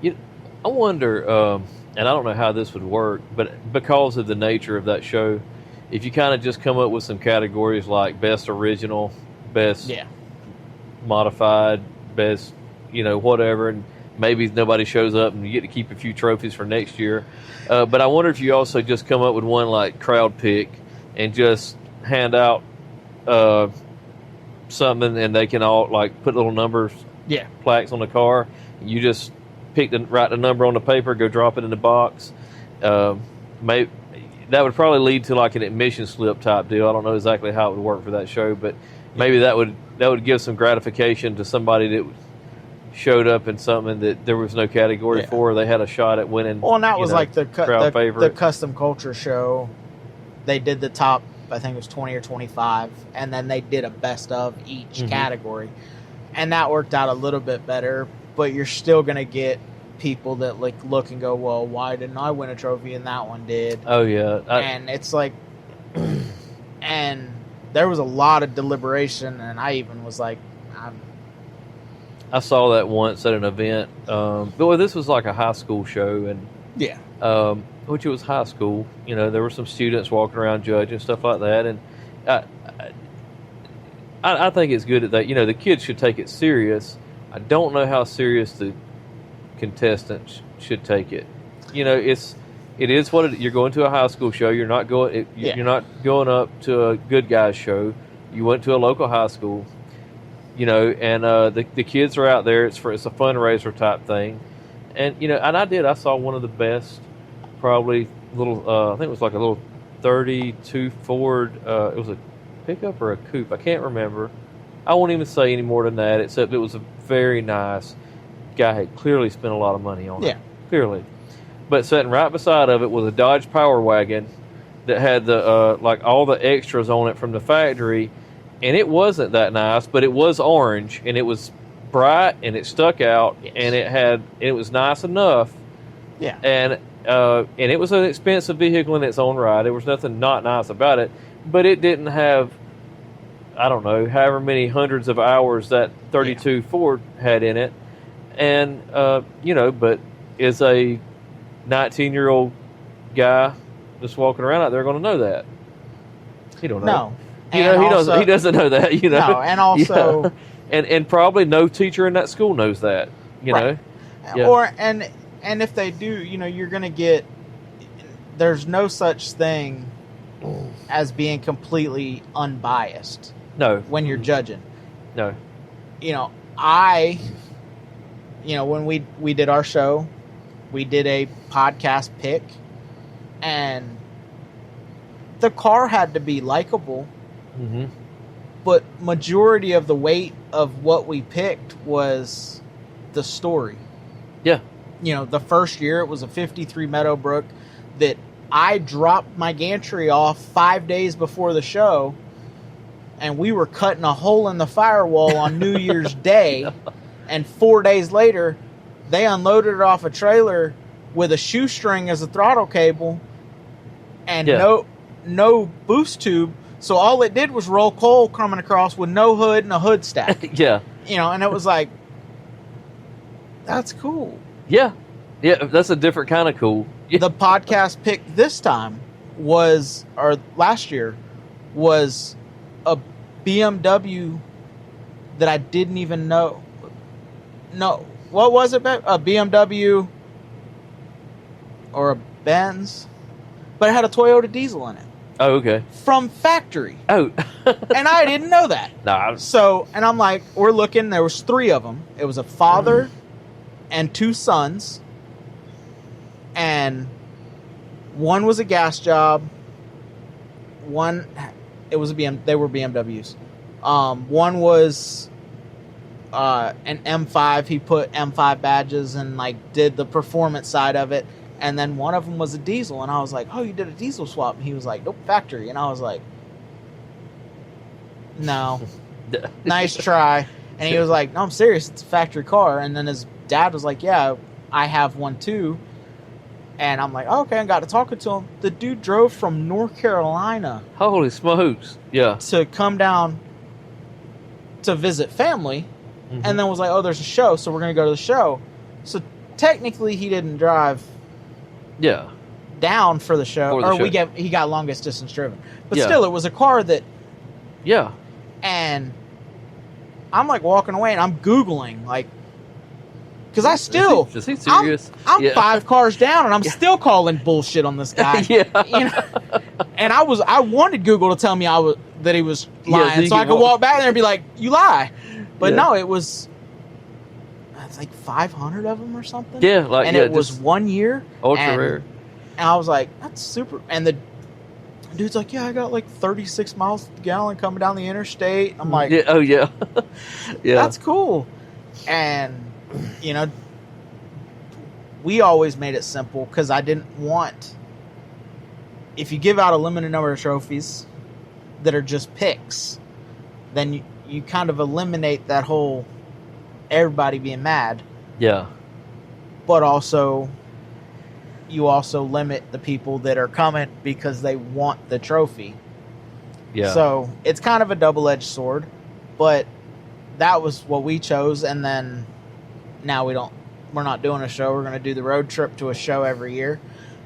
I wonder, and I don't know how this would work, but because of the nature of that show, if you kind of just come up with some categories like best original, best modified, best, whatever, and maybe nobody shows up and you get to keep a few trophies for next year. But I wonder if you also just come up with one like crowd pick and just hand out something, and they can all like put little numbers, plaques on the car. You just write the number on the paper, go drop it in the box. Maybe that would probably lead to like an admission slip type deal. I don't know exactly how it would work for that show, but maybe that would give some gratification to somebody that showed up in something that there was no category for. They had a shot at winning.
Well, and that was like the
favorite.
custom culture show. They did the top, I think it was 20 or 25, and then they did a best of each category, and that worked out a little bit better. But you're still going to get people that like look and go, well, why didn't I win a trophy and that one did?
Oh yeah,
and it's like, and there was a lot of deliberation, and I even was like,
I saw that once at an event. But this was like a high school show, and which it was high school. There were some students walking around judging stuff like that, and I think it's good that the kids should take it serious. I don't know how serious the contestants should take it. It is what you're going to a high school show. You're not going. You're not going up to a good guys show. You went to a local high school. And the kids are out there. It's a fundraiser type thing, and and I saw one of the best, probably little. I think it was like a little 32 Ford. It was a pickup or a coupe. I can't remember. I won't even say any more than that, except it was a very nice guy. Had clearly spent a lot of money on it. Clearly. But sitting right beside of it was a Dodge Power Wagon that had the like all the extras on it from the factory, and it wasn't that nice, but it was orange, and it was bright, and it stuck out, and it was nice enough.
Yeah.
And it was an expensive vehicle in its own right. There was nothing not nice about it, but it didn't have, I don't know, however many hundreds of hours that 32 Ford had in it. And, but is a 19-year-old guy just walking around out there going to know that? He don't know.
No.
He doesn't know that,
No, and also...
And probably no teacher in that school knows that, know?
Yeah. Or, and if they do, you're going to get... There's no such thing as being completely unbiased.
No.
When you're judging.
No.
When we did our show, we did a podcast pick, and the car had to be likable, but majority of the weight of what we picked was the story.
Yeah.
The first year it was a 53 Meadowbrook that I dropped my gantry off 5 days before the show, and we were cutting a hole in the firewall on New Year's Day, and 4 days later, they unloaded it off a trailer with a shoestring as a throttle cable, and no boost tube. So all it did was roll coal coming across with no hood and a hood stack. And it was like, that's cool.
Yeah, that's a different kind of cool. Yeah.
The podcast pick this time last year was a BMW that I didn't even know. No, what was it? A BMW or a Benz, but it had a Toyota diesel in it.
Oh, okay.
From factory.
Oh.
And I didn't know that.
Nah.
So, and I'm like, we're looking, there was 3 of them. It was a father and 2 sons. And one was a gas job. One, it was they were BMWs. One was an M5. He put M5 badges and like did the performance side of it. And then one of them was a diesel, and I was like, "Oh, you did a diesel swap?" And he was like, "Nope, factory." And I was like, "No, nice try." And he was like, "No, I'm serious. It's a factory car." And then his dad was like, "Yeah, I have one too." And I'm like, "Okay." I got to talking to him. The dude drove from North Carolina.
Holy smokes! Yeah.
To come down to visit family, and then was like, "Oh, there's a show, so we're going to go to the show." So technically, he didn't drive.
Yeah.
down for the show,
For the
or
show.
he got longest distance driven. But
Yeah.
still, it was a car that,
Yeah.
and I'm like walking away and I'm Googling, like, because I still,
Is he serious?
I'm
Yeah.
5 cars down and I'm still calling bullshit on this guy.
Yeah.
You know? And I wanted Google to tell me that he was lying,
you
so I
could
could
walk-
walk back there and be like, you lie. But
Yeah.
no, it was, it's like 500 of them or something.
Yeah, like,
and
yeah,
it was
just
1 year.
ultra
and,
rare.
And I was like, that's super. And the dude's like, yeah, I got like 36 miles a gallon coming down the interstate. I'm like,
Yeah, oh yeah. Yeah.
that's cool. And, you know, we always made it simple because I didn't want, if you give out a limited number of trophies that are just picks, then you kind of eliminate that whole everybody being mad,
Yeah.
but also you also limit the people that are coming because they want the trophy.
Yeah.
So it's kind of a double-edged sword, but that was what we chose. And then now we're not doing a show. We're going to do the road trip to a show every year.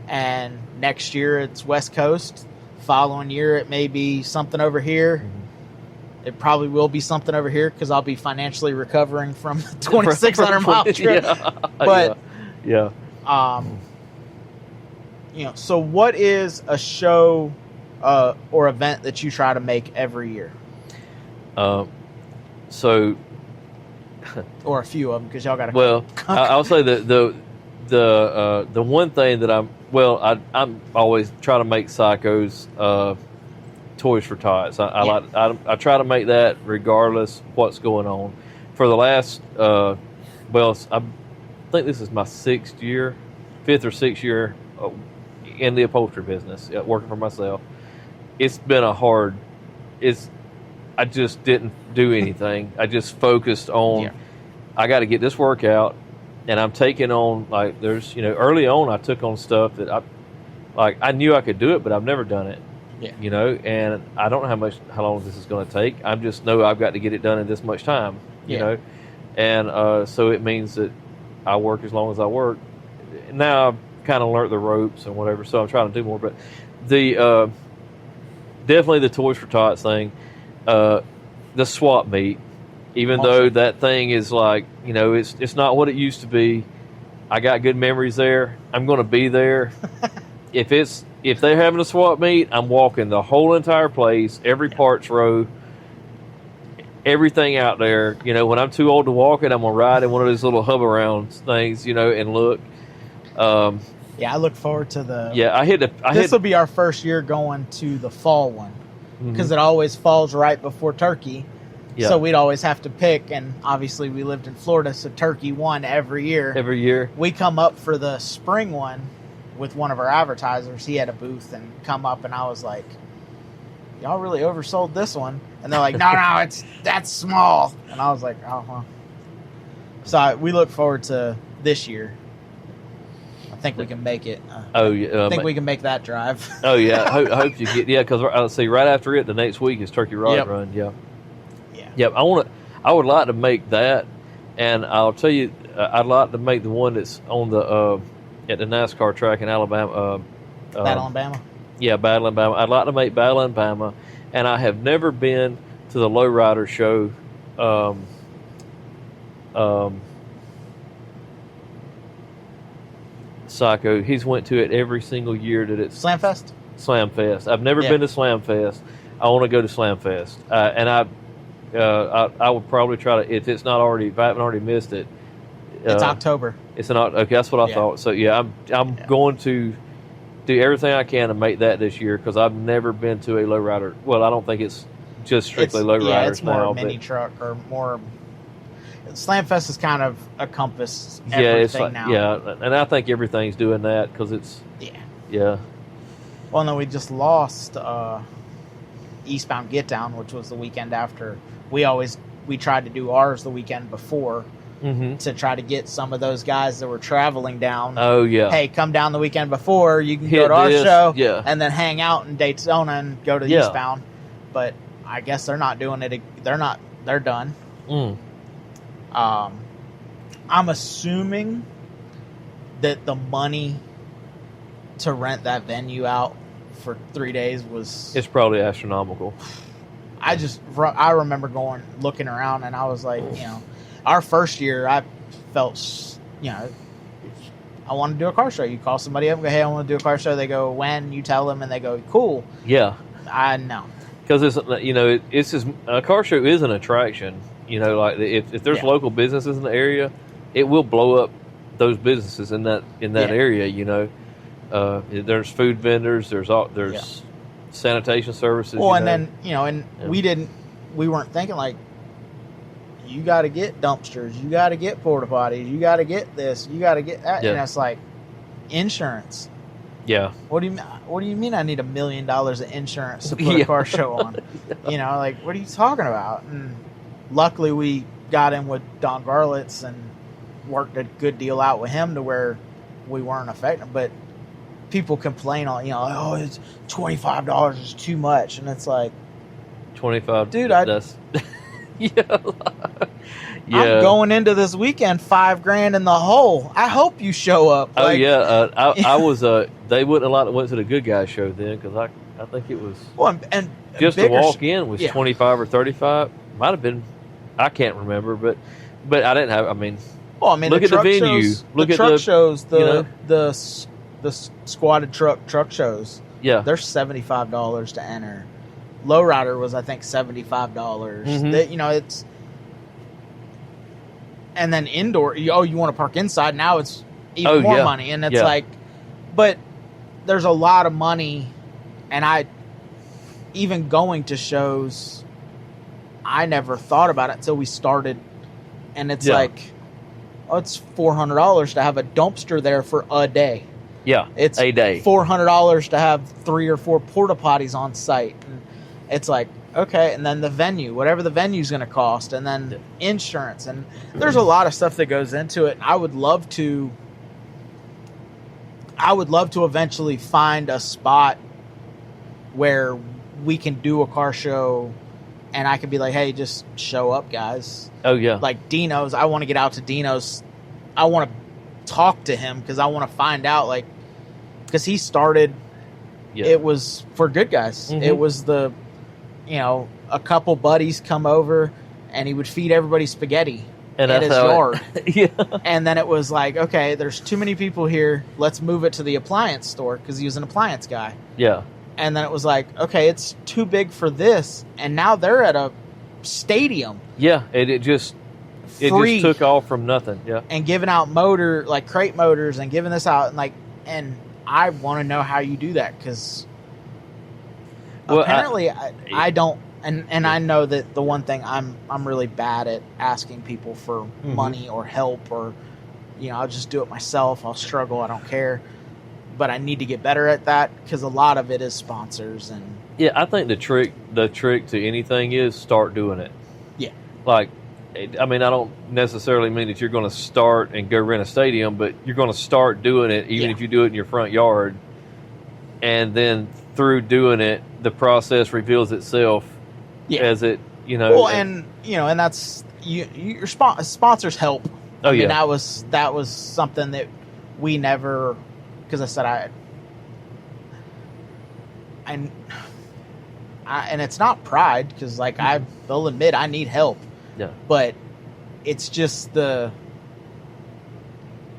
And next year it's West Coast. Following year it may be something over here.
Mm-hmm.
It probably will be something over here because I'll be financially recovering from the 2,600 mile trip.
Yeah.
But
yeah.
you know, so what is a show or event that you try to make every year,
So,
or a few of them, because y'all got to.
well, I'll say that the one thing that I'm always trying to make Psychos toys for tots. I try to make that regardless what's going on. For the last I think this is my 5th or 6th year in the upholstery business, working for myself. It's been I just didn't do anything. I just focused on, I got to get this workout, and I'm taking on, like, early on I took on stuff that I knew I could do it, but I've never done it.
Yeah.
And I don't know how long this is going to take. I just know I've got to get it done in this much time, you know. And so it means that I work as long as I work. Now I've kind of learned the ropes and whatever, so I'm trying to do more. But the definitely the Toys for Tots thing, the swap meet, even though that thing is like, it's not what it used to be. I got good memories there. I'm going to be there. If they're having a swap meet, I'm walking the whole entire place, every parts row, everything out there. When I'm too old to walk it, I'm going to ride in one of those little hub around things, and look.
I look forward to the.
Yeah,
This will be our first year going to the fall one, because it always falls right before Turkey.
Yeah.
So we'd always have to pick, and obviously we lived in Florida, so Turkey won every year.
Every year.
We come up for the spring one with one of our advertisers. He had a booth and come up, and I was like, y'all really oversold this one. And they're like, no, that's small. And I was like, oh, well. So we look forward to this year. I think we can make it. I think we can make that drive.
Oh, yeah. I hope you get, because I'll see right after it, the next week is Turkey Rod Run. Yeah. Yep. I would like to make that, and I'll tell you, I'd like to make the one that's on the at the NASCAR track in Alabama.
Battle Alabama.
Yeah, Battle Alabama. I'd like to make Battle Alabama, and I have never been to the Lowrider show. Psycho, he's went to it every single year that it's
Slamfest.
Slamfest. I've never been to Slamfest. I want to go to Slamfest, and I would probably try to, if I haven't already missed it.
It's October.
It's okay. That's what I thought. So I'm going to do everything I can to make that this year, because I've never been to a lowrider. Well, I don't think it's just strictly lowriders.
Yeah, it's more
now,
mini truck or more. Slamfest has kind of encompassed everything now.
Yeah, and I think everything's doing that because it's yeah.
Well, no, we just lost Eastbound Get Down, which was the weekend after. We tried to do ours the weekend before to try to get some of those guys that were traveling down.
Oh, yeah.
Hey, come down the weekend before. You can go to our show and then hang out in Daytona and go to Eastbound. But I guess they're not doing it. They're done. I'm assuming that the money to rent that venue out for 3 days was...
It's probably astronomical.
I remember looking around, and I was like, you know, our first year, I felt, you know, I want to do a car show. You call somebody up and go, hey, I want to do a car show. They go, when? You tell them, and they go, cool.
Yeah.
I know.
Because it's, you know, it's just, a car show is an attraction. You know, like if there's local businesses in the area, it will blow up those businesses in that area. You know, there's food vendors, there's sanitation services.
Well, and then you know, and we weren't thinking like, you got to get dumpsters, you got to get porta potties, you got to get this, you got to get that, and it's like insurance.
Yeah.
What do you mean? I need $1 million of insurance to put a car show on? You know, like, what are you talking about? And luckily, we got in with Don Garlitz and worked a good deal out with him to where we weren't affected. But people complain on, you know, oh, it's $25 is too much, and it's like,
25,
dude.
Yeah.
I'm going into this weekend $5,000 in the hole. I hope you show up.
Like, I was. They wouldn't allow it. Went to the Good Guys show then because I think it was.
Well, and
just to walk in was 25 or 35. Might have been. I can't remember, but I didn't have. I mean,
well, I mean,
look at the venue.
Look at the truck shows. The squatted truck shows.
Yeah,
they're $75 to enter. Lowrider was, I think, $75. Mm-hmm. You know, it's. And then indoor, you want to park inside. Now it's even more money. And it's like, but there's a lot of money. And even going to shows, I never thought about it until we started. And it's like, it's $400 to have a dumpster there for a day.
Yeah,
it's
a day.
$400 to have 3 or 4 porta potties on site. And it's like, okay, and then the venue, whatever the venue's going to cost, and then insurance, and there's a lot of stuff that goes into it. I would love to eventually find a spot where we can do a car show, and I can be like, hey, just show up, guys.
Oh yeah,
like Dino's. I want to get out to Dino's. I want to talk to him because I want to find out, like, because he started. Yeah. It was for Good Guys. Mm-hmm. It was a couple buddies come over, and he would feed everybody spaghetti at his yard. And then it was like, okay, there's too many people here. Let's move it to the appliance store because he was an appliance guy.
Yeah.
And then it was like, okay, it's too big for this, and now they're at a stadium.
Yeah, it just took off from nothing. Yeah.
And giving out crate motors, and giving this out, and I want to know how you do that because. Well, apparently, I don't, and I know that the one thing I'm really bad at asking people for money or help, or I'll just do it myself. I'll struggle. I don't care, but I need to get better at that because a lot of it is sponsors and.
Yeah, I think the trick to anything is start doing it.
Yeah,
like, I mean, I don't necessarily mean that you're going to start and go rent a stadium, but you're going to start doing it, even if you do it in your front yard, and then. Through doing it, the process reveals itself as it,
Well, and that's your sponsors help.
Oh, yeah.
That was something that we never, because I said and it's not pride because I will admit I need help.
Yeah.
But it's just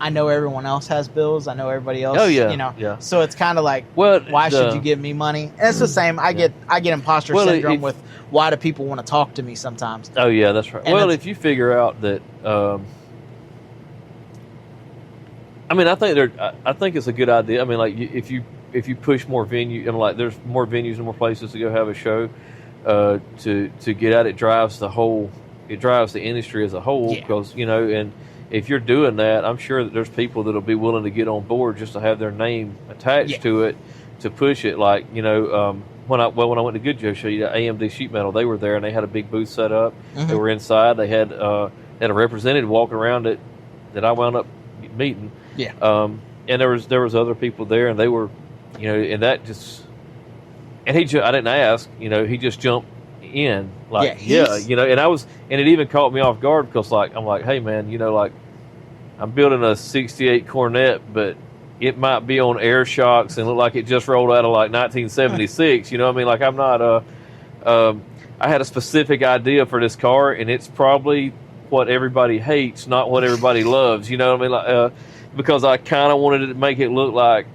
I know everyone else has bills. I know everybody else.
Oh yeah. Yeah.
So it's kind of like, why should you give me money? And it's the same. I get imposter syndrome with why do people want to talk to me sometimes?
Oh yeah, that's right. And if you figure out that, I mean, I think it's a good idea. I mean, like if you push more venue, and like there's more venues and more places to go have a show, to get at it drives the industry as a whole because and. If you're doing that, I'm sure that there's people that'll be willing to get on board just to have their name attached to it, to push it. Like when I went to Good Joe Show, AMD Sheet Metal, they were there and they had a big booth set up. Mm-hmm. They were inside. They had a representative walking around it that I wound up meeting.
Yeah.
And there was other people there, and they were, and that just, and I didn't ask, he just jumped in and it even caught me off guard because I'm like, hey man, I'm building a 68 Cornet, but it might be on air shocks and look like it just rolled out of like 1976. You know what I mean? Like I'm not I had a specific idea for this car, and it's probably what everybody hates, not what everybody loves. You know what I mean? Like, because I kind of wanted to make it look like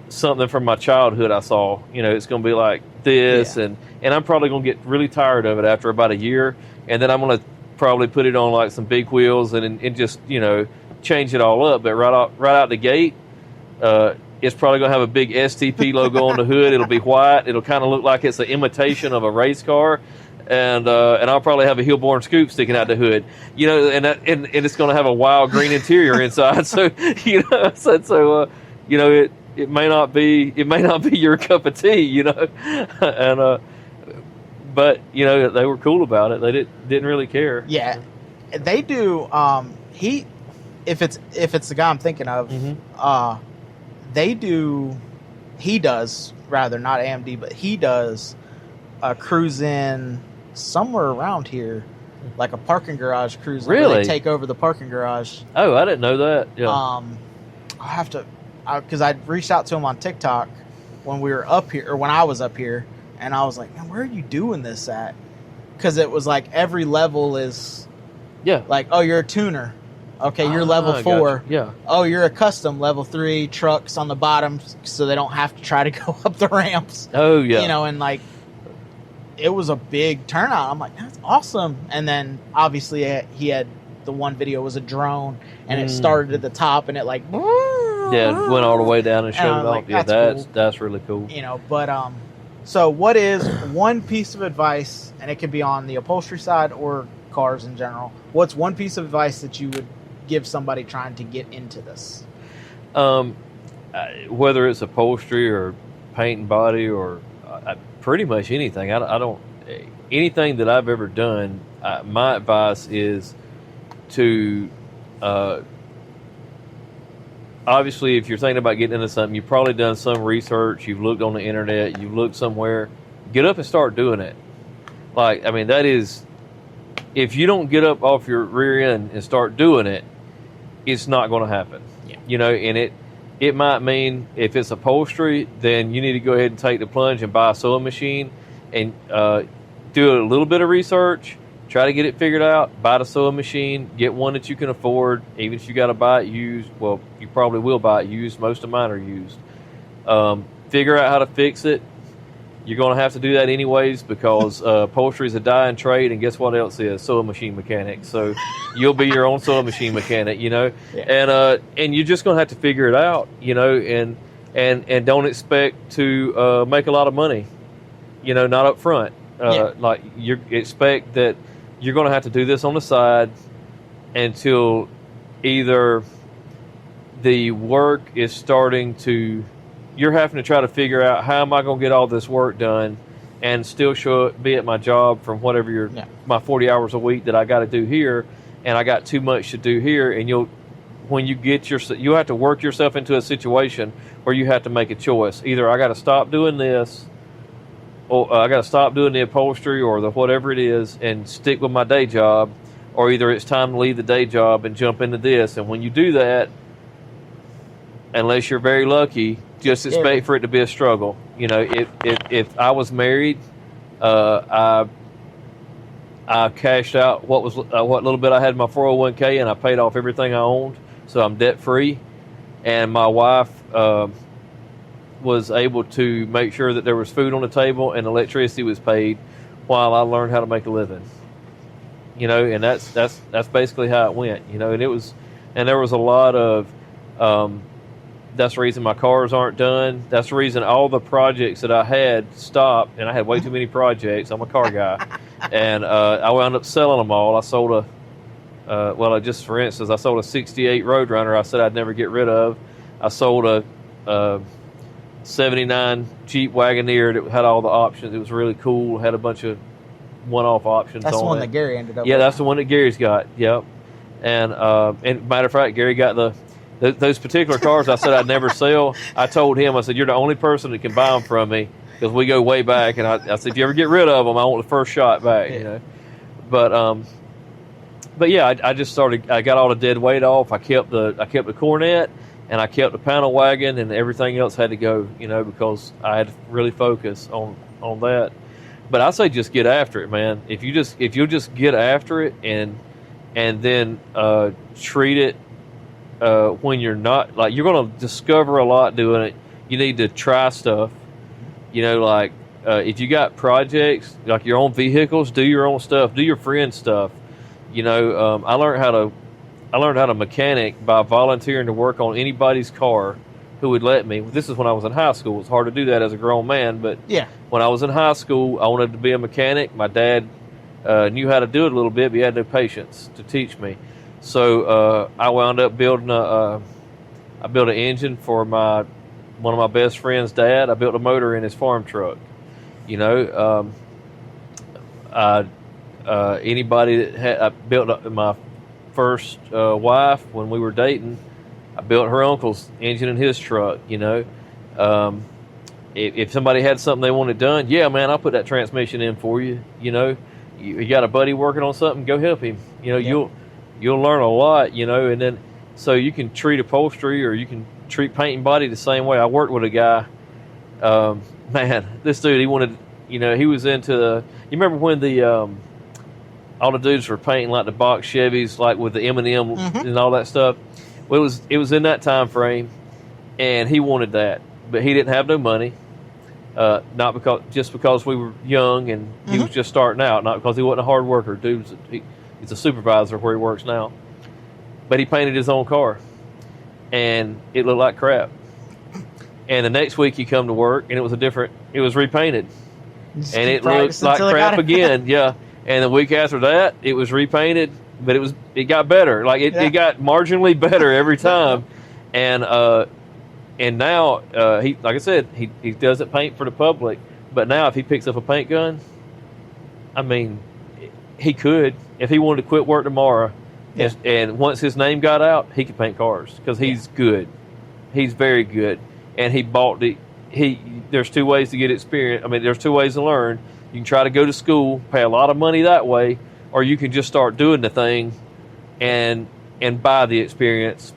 something from my childhood I saw. You know, it's going to be like this, and I'm probably going to get really tired of it after about a year, and then I'm going to probably put it on like some big wheels and just, you know, change it all up. But right out the gate, it's probably going to have a big STP logo on the hood. It'll be white. It'll kind of look like it's an imitation of a race car. And I'll probably have a Hillborn scoop sticking out the hood, you know, and it's going to have a wild green interior inside. So, you know, you know, it may not be your cup of tea, you know, and but you know, they were cool about it. They didn't really care.
Yeah, they do. If it's the guy I'm thinking of, they do. He does rather, not AMD, but he does a cruise in somewhere around here, like a parking garage cruise.
Really?
Where they take over the parking garage.
Oh, I didn't know that. Yeah.
I'll have to, because I reached out to him on TikTok when we were up here, or when I was up here, and I was like, man, where are you doing this at? Because it was like every level is, like, oh, you're a tuner. Okay, you're level 4.
Gotcha. Yeah.
Oh, you're a custom level 3 trucks on the bottom, so they don't have to try to go up the ramps.
Oh, yeah.
You know, and like, it was a big turnout. I'm like, that's awesome. And then obviously he had the one video was a drone, and it started at the top, and it like
went all the way down and showed it off.
like,
Yeah,
cool.
That's really cool.
You know, but so what is one piece of advice, and it could be on the upholstery side or cars in general? What's one piece of advice that you would give somebody trying to get into this?
Whether it's upholstery or paint and body or pretty much anything. I don't anything that I've ever done. My advice is to obviously, if you're thinking about getting into something, you've probably done some research. You've looked on the internet. You've looked somewhere. Get up and start doing it. Like, I mean, that is, if you don't get up off your rear end and start doing it, it's not going to happen.
Yeah.
You know, and it might mean if it's upholstery, then you need to go ahead and take the plunge and buy a sewing machine and do a little bit of research, try to get it figured out, buy the sewing machine, get one that you can afford, even if you got to buy it used. Well, you probably will buy it used. Most of mine are used. Figure out how to fix it. You're going to have to do that anyways because upholstery is a dying trade, and guess what else is? Sewing machine mechanic. So you'll be your own sewing machine mechanic, you know, and you're just going to have to figure it out, you know, and don't expect to make a lot of money, you know, not up front. Like you expect that you're going to have to do this on the side until either the work is starting to, you're having to try to figure out how am I going to get all this work done and still be at my job from whatever my 40 hours a week that I got to do here, and I got too much to do here, and you'll have to work yourself into a situation where you have to make a choice. Either I got to stop doing this, or I got to stop doing the upholstery or the whatever it is and stick with my day job, or either it's time to leave the day job and jump into this. And when you do that, unless you're very lucky, just expect for it to be a struggle. You know, if I was married, I cashed out what little bit I had in my 401k, and I paid off everything I owned, so I'm debt free. And my wife was able to make sure that there was food on the table and electricity was paid while I learned how to make a living. You know, and that's basically how it went. You know, and there was a lot of. That's the reason my cars aren't done. That's the reason all the projects that I had stopped, and I had way too many projects. I'm a car guy. And I wound up selling them all. I sold for instance, I sold a 68 Roadrunner I said I'd never get rid of. I sold a 79 Jeep Wagoneer that had all the options. It was really cool. Had a bunch of one-off options on it.
That's the one that Gary ended up with.
Yeah, that's the one that Gary's got. Yep. And matter of fact, Gary got those particular cars I said I'd never sell. I told him, I said, you're the only person that can buy them from me because we go way back. And I said, if you ever get rid of them, I want the first shot back, you know. But yeah, I just started. I got all the dead weight off. I kept the Cornet, and I kept the panel wagon, and everything else had to go, because I had to really focus on that. But I say just get after it, man. If you'll just get after it and then treat it when you're not, like, you're going to discover a lot doing it. You need to try stuff, if you got projects like your own vehicles, do your own stuff, do your friend's stuff. I learned how to mechanic by volunteering to work on anybody's car who would let me. This is when I was in high school. It's hard to do that as a grown man, but
yeah,
when I was in high school, I wanted to be a mechanic. My dad knew how to do it a little bit, but he had no patience to teach me. So I wound up building I built an engine for one of my best friend's dad. I built a motor in his farm truck. Anybody that I built my first wife when we were dating, I built her uncle's engine in his truck. If somebody had something they wanted done, yeah, man, I'll put that transmission in for you. You got a buddy working on something, go help him. You'll learn a lot. And then so you can treat upholstery or you can treat paint and body the same way. I worked with a guy. Man, this dude, he wanted, he was into. You remember when all the dudes were painting like the box Chevys, like with the M&M and all that stuff. Well, it was in that time frame, and he wanted that, but he didn't have no money. Not because we were young and he was just starting out, not because he wasn't a hard worker. Dude, he's a supervisor where he works now, but he painted his own car, and it looked like crap. And the next week he come to work, and it was repainted, and it looked like crap again. Yeah. And the week after that, it was repainted, but it got better. Like it got marginally better every time. And now he, like I said, he doesn't paint for the public. But now if he picks up a paint gun, I mean, he could if he wanted to quit work tomorrow. Yeah. And once his name got out, he could paint cars because he's good. He's very good, and he bought There's two ways to get experience. I mean, there's two ways to learn. You can try to go to school, pay a lot of money that way, or you can just start doing the thing and buy the experience,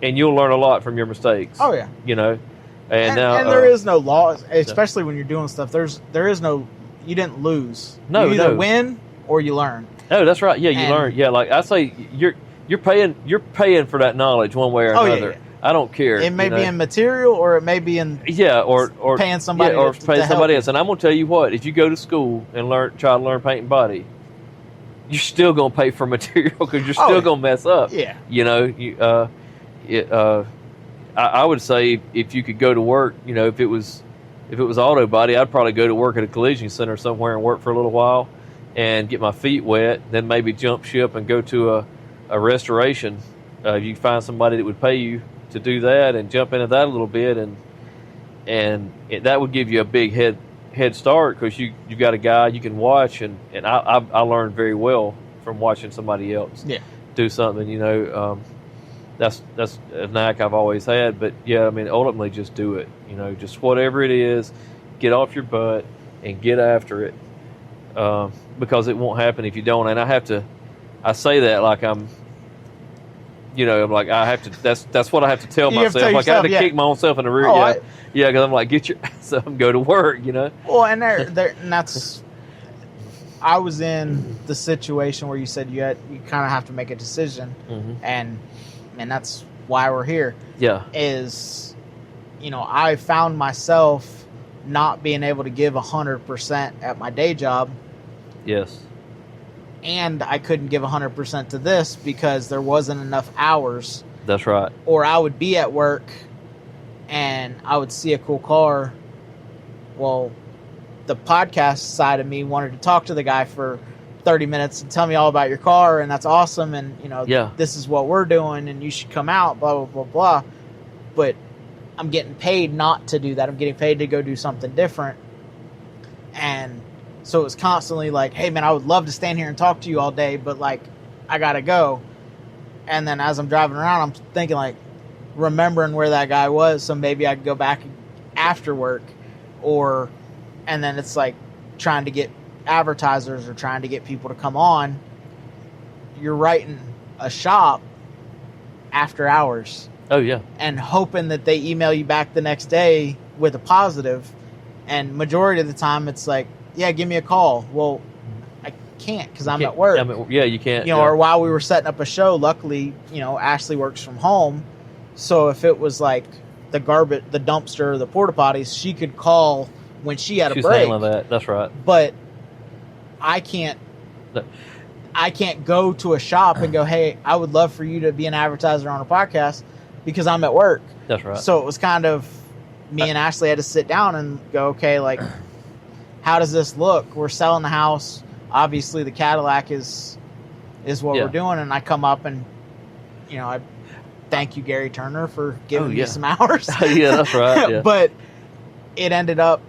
and you'll learn a lot from your mistakes.
Oh yeah,
And now
there is no law, especially when you're doing stuff. There is no, you didn't lose.
No,
you either win or you learn.
No, that's right. Yeah, you learn. Yeah, like I say, you're paying for that knowledge one way or another. Yeah. I don't care.
It may be in material, or it may be in
or
paying somebody,
or paying somebody else. And I'm gonna tell you what: if you go to school and try to learn paint and body, you're still gonna pay for material because you're still gonna mess up.
Yeah,
I would say if you could go to work, if it was auto body, I'd probably go to work at a collision center somewhere and work for a little while and get my feet wet, then maybe jump ship and go to a restoration. If you find somebody that would pay you to do that and jump into that a little bit, and that would give you a big head start because you got a guy you can watch, and I learned very well from watching somebody else do something. That's a knack I've always had. But yeah, I mean, ultimately just do it. Just whatever it is, get off your butt and get after it, because it won't happen if you don't. And I say that like I'm like I have to. That's what I have to tell myself. Like I have to kick my own self in the rear. Because I'm like, get your ass up and go to work.
Well, and and that's. I was in the situation where you said you kind of have to make a decision, and that's why we're here.
Yeah,
I found myself not being able to give 100% at my day job.
Yes.
And I couldn't give 100% to this because there wasn't enough hours.
That's right.
Or I would be at work and I would see a cool car. Well, the podcast side of me wanted to talk to the guy for 30 minutes and tell me all about your car, and that's awesome, and this is what we're doing and you should come out, blah, blah, blah, blah. But I'm getting paid not to do that. I'm getting paid to go do something different. And so it was constantly like, hey, man, I would love to stand here and talk to you all day, but, like, I got to go. And then as I'm driving around, I'm thinking, like, remembering where that guy was, so maybe I could go back after work. And then it's like trying to get advertisers or trying to get people to come on. You're writing a shop after hours.
Oh, yeah.
and hoping that they email you back the next day with a positive. And majority of the time, it's like, yeah, give me a call. Well, I can't because I'm at work.
Yeah, you can't.
You know, or while we were setting up a show, luckily, you know, Ashley works from home. So if it was like the garbage, the dumpster, the porta potties, she could call when she had a break.
She's handling that. That's right.
But I can't go to a shop and go, hey, I would love for you to be an advertiser on a podcast because I'm at work.
That's right.
So it was kind of me and Ashley had to sit down and go, okay, like, how does this look? We're selling the house. Obviously, the Cadillac is what we're doing. And I come up and, you know, I thank you, Gary Turner, for giving me some hours.
Yeah, that's right. Yeah.
But it ended up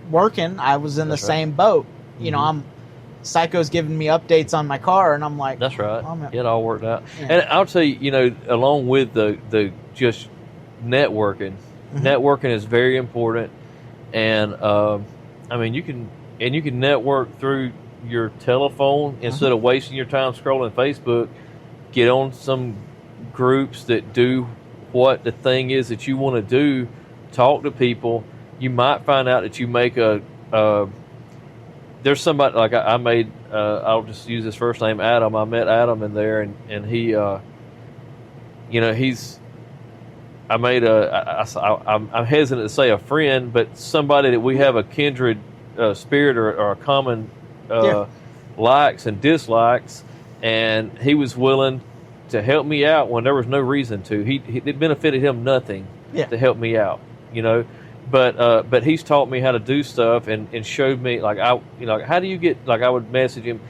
working. I was in the same boat. You know, Psycho's giving me updates on my car, and I'm like,
that's right. It all worked out.
Yeah.
And I'll tell you, you know, along with the just networking, networking is very important. And I mean, you can network through your telephone instead of wasting your time scrolling Facebook. Get on some groups that do what the thing is that you want to do. Talk to people. You might find out that you make there's somebody like I made. I'll just use his first name, Adam. I met Adam in there, and he, you know, I made I'm hesitant to say a friend, but somebody that we have a kindred spirit or a common likes and dislikes, and he was willing to help me out when there was no reason to. It benefited him nothing to help me out, you know. But he's taught me how to do stuff and showed me like how do you get, like, I would message him,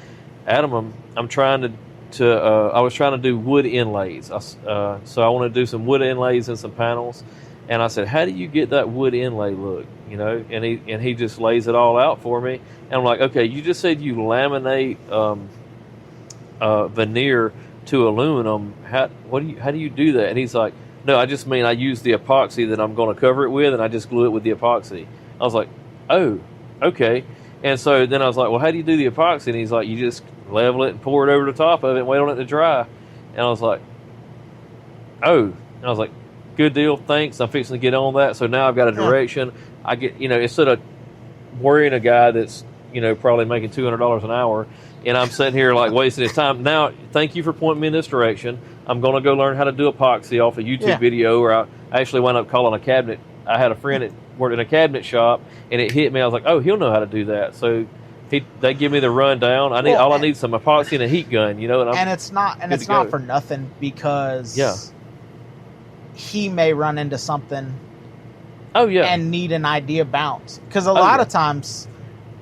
Adam, I'm trying to I was trying to do wood inlays. So I want to do some wood inlays and some panels, and I said, how do you get that wood inlay look, you know? And he just lays it all out for me, and I'm like, okay, you just said you laminate veneer to aluminum. How do you do that? And he's like, no, I just mean I use the epoxy that I'm going to cover it with, and I just glue it with the epoxy. I was like, oh, okay. And so then I was like, well, how do you do the epoxy? And he's like, you just level it and pour it over the top of it and wait on it to dry. And I was like, oh. And I was like, good deal, thanks. I'm fixing to get on that. So now I've got a direction. I get, you know, instead of worrying a guy that's, you know, probably making $200 an hour, and I'm sitting here like wasting his time. Now, thank you for pointing me in this direction. I'm going to go learn how to do epoxy off a YouTube video, or I actually wound up calling a cabinet. I had a friend that worked in a cabinet shop, and it hit me. I was like, oh, he'll know how to do that. So they give me the rundown. I need some epoxy and a heat gun, you know. And
it's not for nothing, because he may run into something.
Oh yeah,
and need an idea bounce, because a lot of times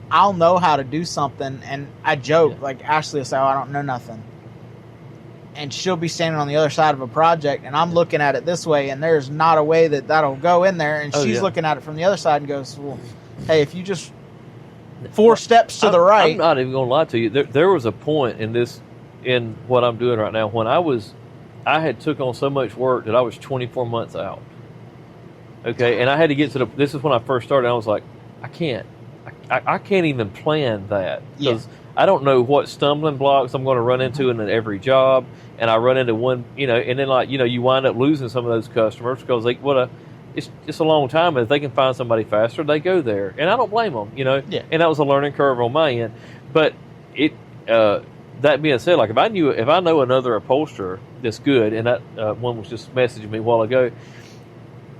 I'll know how to do something, and I joke like Ashley will say, oh, I don't know nothing. And she'll be standing on the other side of a project, and I'm looking at it this way, and there's not a way that'll go in there. And she's looking at it from the other side and goes, well, hey, if you just 4 steps to the right.
I'm not even going to lie to you. There was a point in what I'm doing right now, when I had took on so much work that I was 24 months out. Okay. And I had to get to this is when I first started. I was like, I can't even plan that, because I don't know what stumbling blocks I'm going to run into in every job. And I run into one, you know, and then, like, you know, you wind up losing some of those customers because it's a long time. And if they can find somebody faster, they go there. And I don't blame them, you know. Yeah. And that was a learning curve on my end. But that being said, like, if I know another upholsterer that's good, and that one was just messaging me a while ago,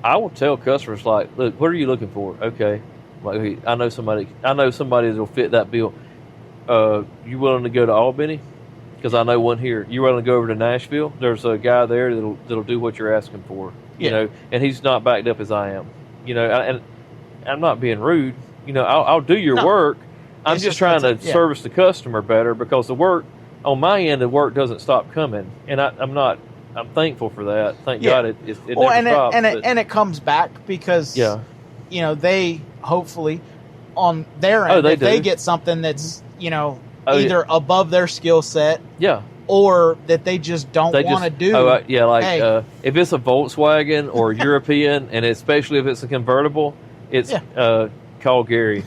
I will tell customers, like, look, what are you looking for? Okay. Like, I know somebody that'll fit that bill. You willing to go to Albany? Because I know one here. You willing to go over to Nashville? There's a guy there that'll do what you're asking for. You know, and he's not backed up as I am. You know, and I'm not being rude. You know, I'll do your work. I'm just trying to service the customer better, because the work on my end, the work doesn't stop coming, and I'm thankful for that. Thank God it never stops.
And it comes back because you know, they hopefully on their end, if they get something that's, you know, either above their skill set, or that they just don't want to do.
If it's a Volkswagen or European, and especially if it's a convertible, it's call Gary.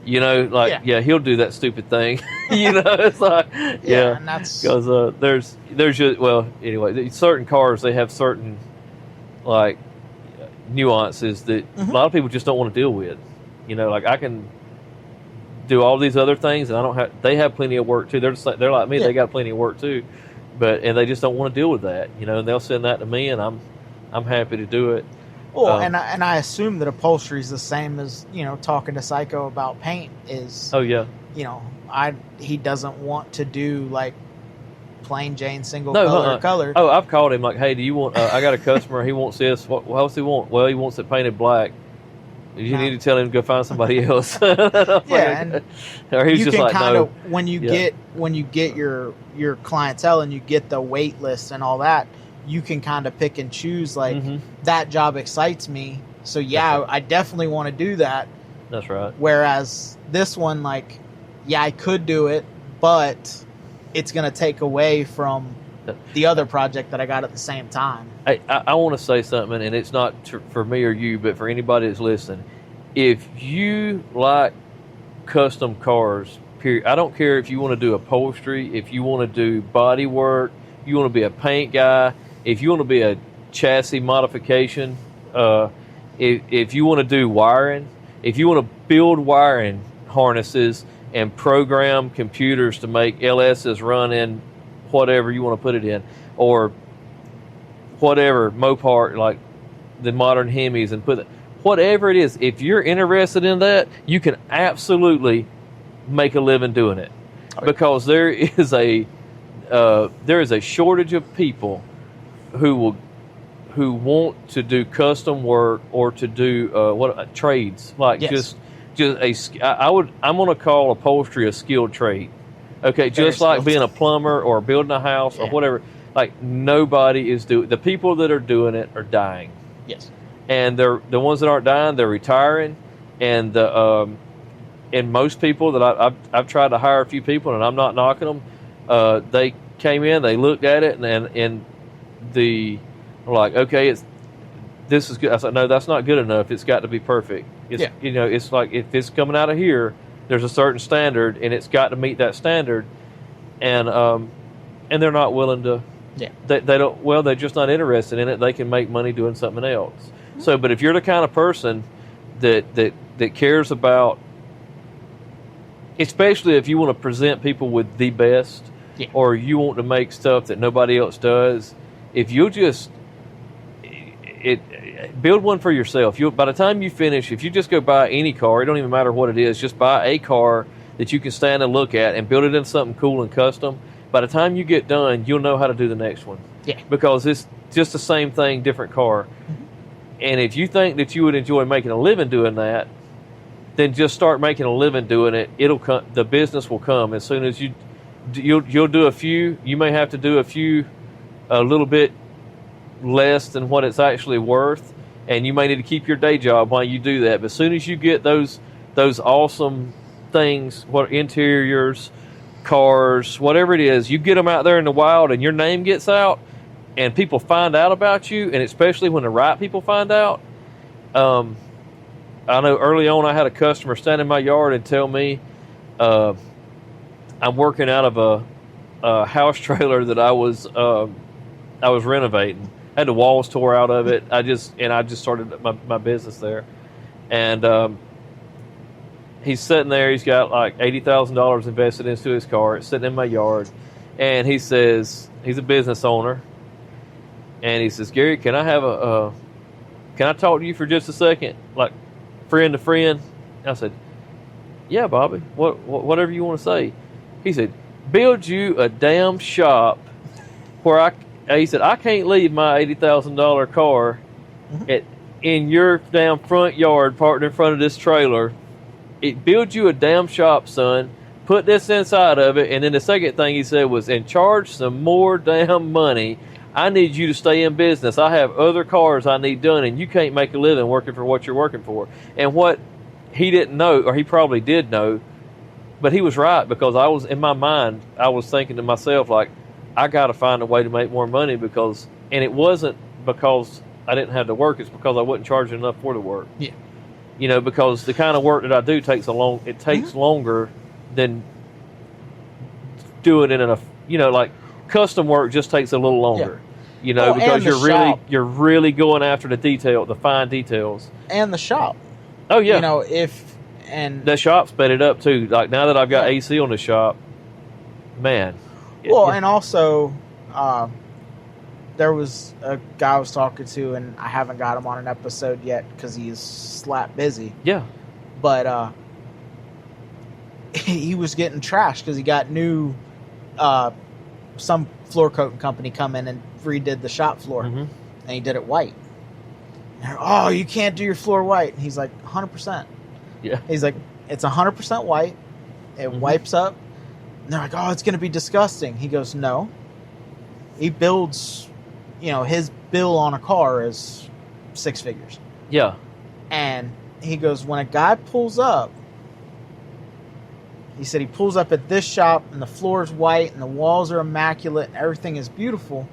You know, like he'll do that stupid thing. It's like
and that's
because there's just anyway, certain cars they have certain like nuances that a lot of people just don't want to deal with. Like I can do all these other things, and I don't have. They have plenty of work too. They're like me. They got plenty of work too, and they just don't want to deal with that. And they'll send that to me, and I'm happy to do it.
Well, and I assume that upholstery is the same as talking to Psycho about paint is.
Oh yeah.
He doesn't want to do like plain Jane single color.
Oh, I've called him like, hey, do you want? I got a customer. He wants this. What else he want? Well, he wants it painted black. You need to tell him to go find somebody else.
And
or he's
you
just
can
like,
kind of
no.
when you get your clientele and you get the wait list and all that, you can kind of pick and choose. Like that job excites me, so I definitely want to do that.
That's right. Whereas
this one, like, I could do it, but it's going to take away from the other project that I got at the same time.
I want to say something, and it's not for me or you, but for anybody that's listening. If you like custom cars, period, I don't care if you want to do upholstery, if you want to do body work, you want to be a paint guy, if you want to be a chassis modification, if you want to do wiring, if you want to build wiring harnesses and program computers to make LSs run in whatever you want to put it in, or whatever Mopar, like the modern Hemis, and put it, whatever it is, if you're interested in that, you can absolutely make a living doing it, because there is a shortage of people who want to do custom work or to do trades, like just I'm going to call upholstery a skilled trade. Okay, just like being a plumber or building a house or whatever. Like nobody is doing. The people that are doing it are dying.
Yes,
and the ones that aren't dying, they're retiring. And and most people that I've tried to hire a few people, and I'm not knocking them. They came in, they looked at it, and the like, okay, this is good. I said, no, that's not good enough. It's got to be perfect. It's like if it's coming out of here, there's a certain standard, and it's got to meet that standard, and they're not willing to.
Yeah,
they don't. Well, they're just not interested in it. They can make money doing something else. Mm-hmm. So, but if you're the kind of person that cares about, especially if you want to present people with the best, or you want to make stuff that nobody else does, if you'll just build one for yourself. By the time you finish, if you just go buy any car, it don't even matter what it is, just buy a car that you can stand and look at and build it in something cool and custom. By the time you get done, you'll know how to do the next one.
Yeah.
Because it's just the same thing, different car. Mm-hmm. And if you think that you would enjoy making a living doing that, then just start making a living doing it. It'll come. The business will come as soon as you'll do a few. You may have to do a little bit less than what it's actually worth, and you may need to keep your day job while you do that. But as soon as you get those awesome things, what interiors, cars, whatever it is, you get them out there in the wild, and your name gets out, and people find out about you, and especially when the right people find out. I know early on I had a customer stand in my yard and tell me, I'm working out of a house trailer that I was renovating. I had the walls tore out of it. I just started my business there, and he's sitting there. He's got like $80,000 invested into his car. It's sitting in my yard, and he says he's a business owner, and he says, Gary, can I talk to you for just a second, like friend to friend? I said, yeah, Bobby. Whatever you want to say. He said, build you a damn shop where he said, I can't leave my $80,000 car in your damn front yard parked in front of this trailer. It builds you a damn shop, son. Put this inside of it. And then the second thing he said was, and charge some more damn money. I need you to stay in business. I have other cars I need done, and you can't make a living working for what you're working for. And what he didn't know, or he probably did know, but he was right, because I was, in my mind, I was thinking to myself, like, I got to find a way to make more money, because, and it wasn't because I didn't have to work, it's because I wasn't charging enough for the work.
Yeah.
Because the kind of work that I do takes longer than doing it in a, like custom work just takes a little longer, because you're really going after the fine details.
And the shop.
Oh yeah.
The
shop sped it up too. Like now that I've got AC on the shop, man.
And also, there was a guy I was talking to, and I haven't got him on an episode yet because he's slap busy.
Yeah.
But he was getting trashed because he got new, some floor coating company come in and redid the shop floor, and he did it white. And oh, you can't do your floor white. And he's like, 100%.
Yeah.
He's like, it's 100% white. It wipes up. And they're like, oh, it's going to be disgusting. He goes, no. He builds, his bill on a car is 6 figures.
Yeah.
And he goes, when a guy pulls up, he said he pulls up at this shop and the floor is white and the walls are immaculate and everything is beautiful.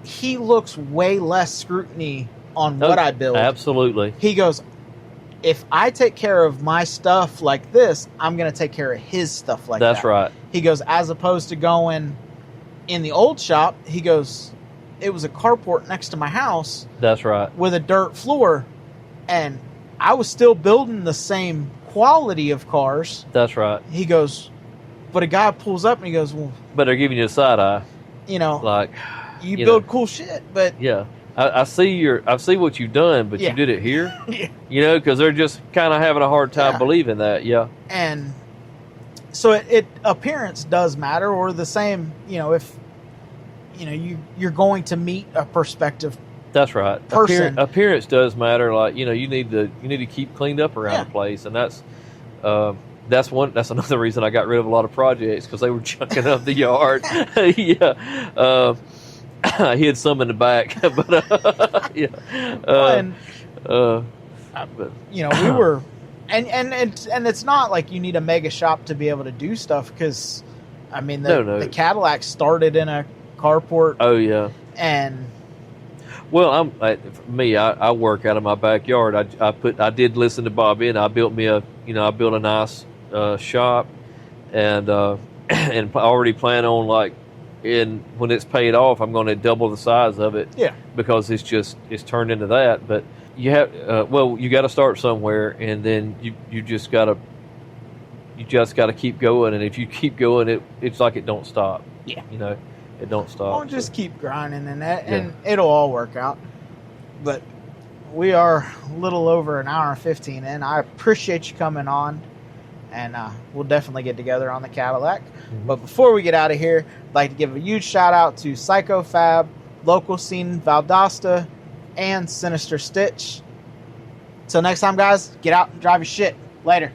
He looks way less scrutiny on what I build.
Absolutely.
He goes, if I take care of my stuff like this, I'm going to take care of his stuff like that.
That's right.
He goes, as opposed to going in the old shop, he goes, it was a carport next to my house.
That's right.
With a dirt floor, and I was still building the same quality of cars.
That's right.
He goes, but a guy pulls up and he goes, well,
but they're giving you a side eye. Like
you build cool shit, but
yeah. I see what you've done, but you did it here, because they're just kind of having a hard time believing that,
And so it appearance does matter, or the same, if you're going to meet a prospective.
That's right. Appearance does matter. Like you need to keep cleaned up around the place, and that's another reason I got rid of a lot of projects because they were junking up the yard. I hid some in the back, but
we were, and it's not like you need a mega shop to be able to do stuff because, I mean, the Cadillac started in a carport.
Oh yeah,
and
well, I work out of my backyard. I did listen to Bobby, and I built me a nice shop, and I already plan on when it's paid off, I'm going to double the size of it.
Yeah.
Because it's turned into that. But you have, you got to start somewhere, and then you just got to keep going. And if you keep going, it's like it don't stop.
Yeah.
It don't stop.
Well, just keep grinding and it'll all work out. But we are a little over an hour and 15 in. I appreciate you coming on. And we'll definitely get together on the Cadillac. Mm-hmm. But before we get out of here, I'd like to give a huge shout out to Psycho Fab, Local Scene Valdosta, and Sinister Stitch. Till next time, guys, get out and drive your shit. Later.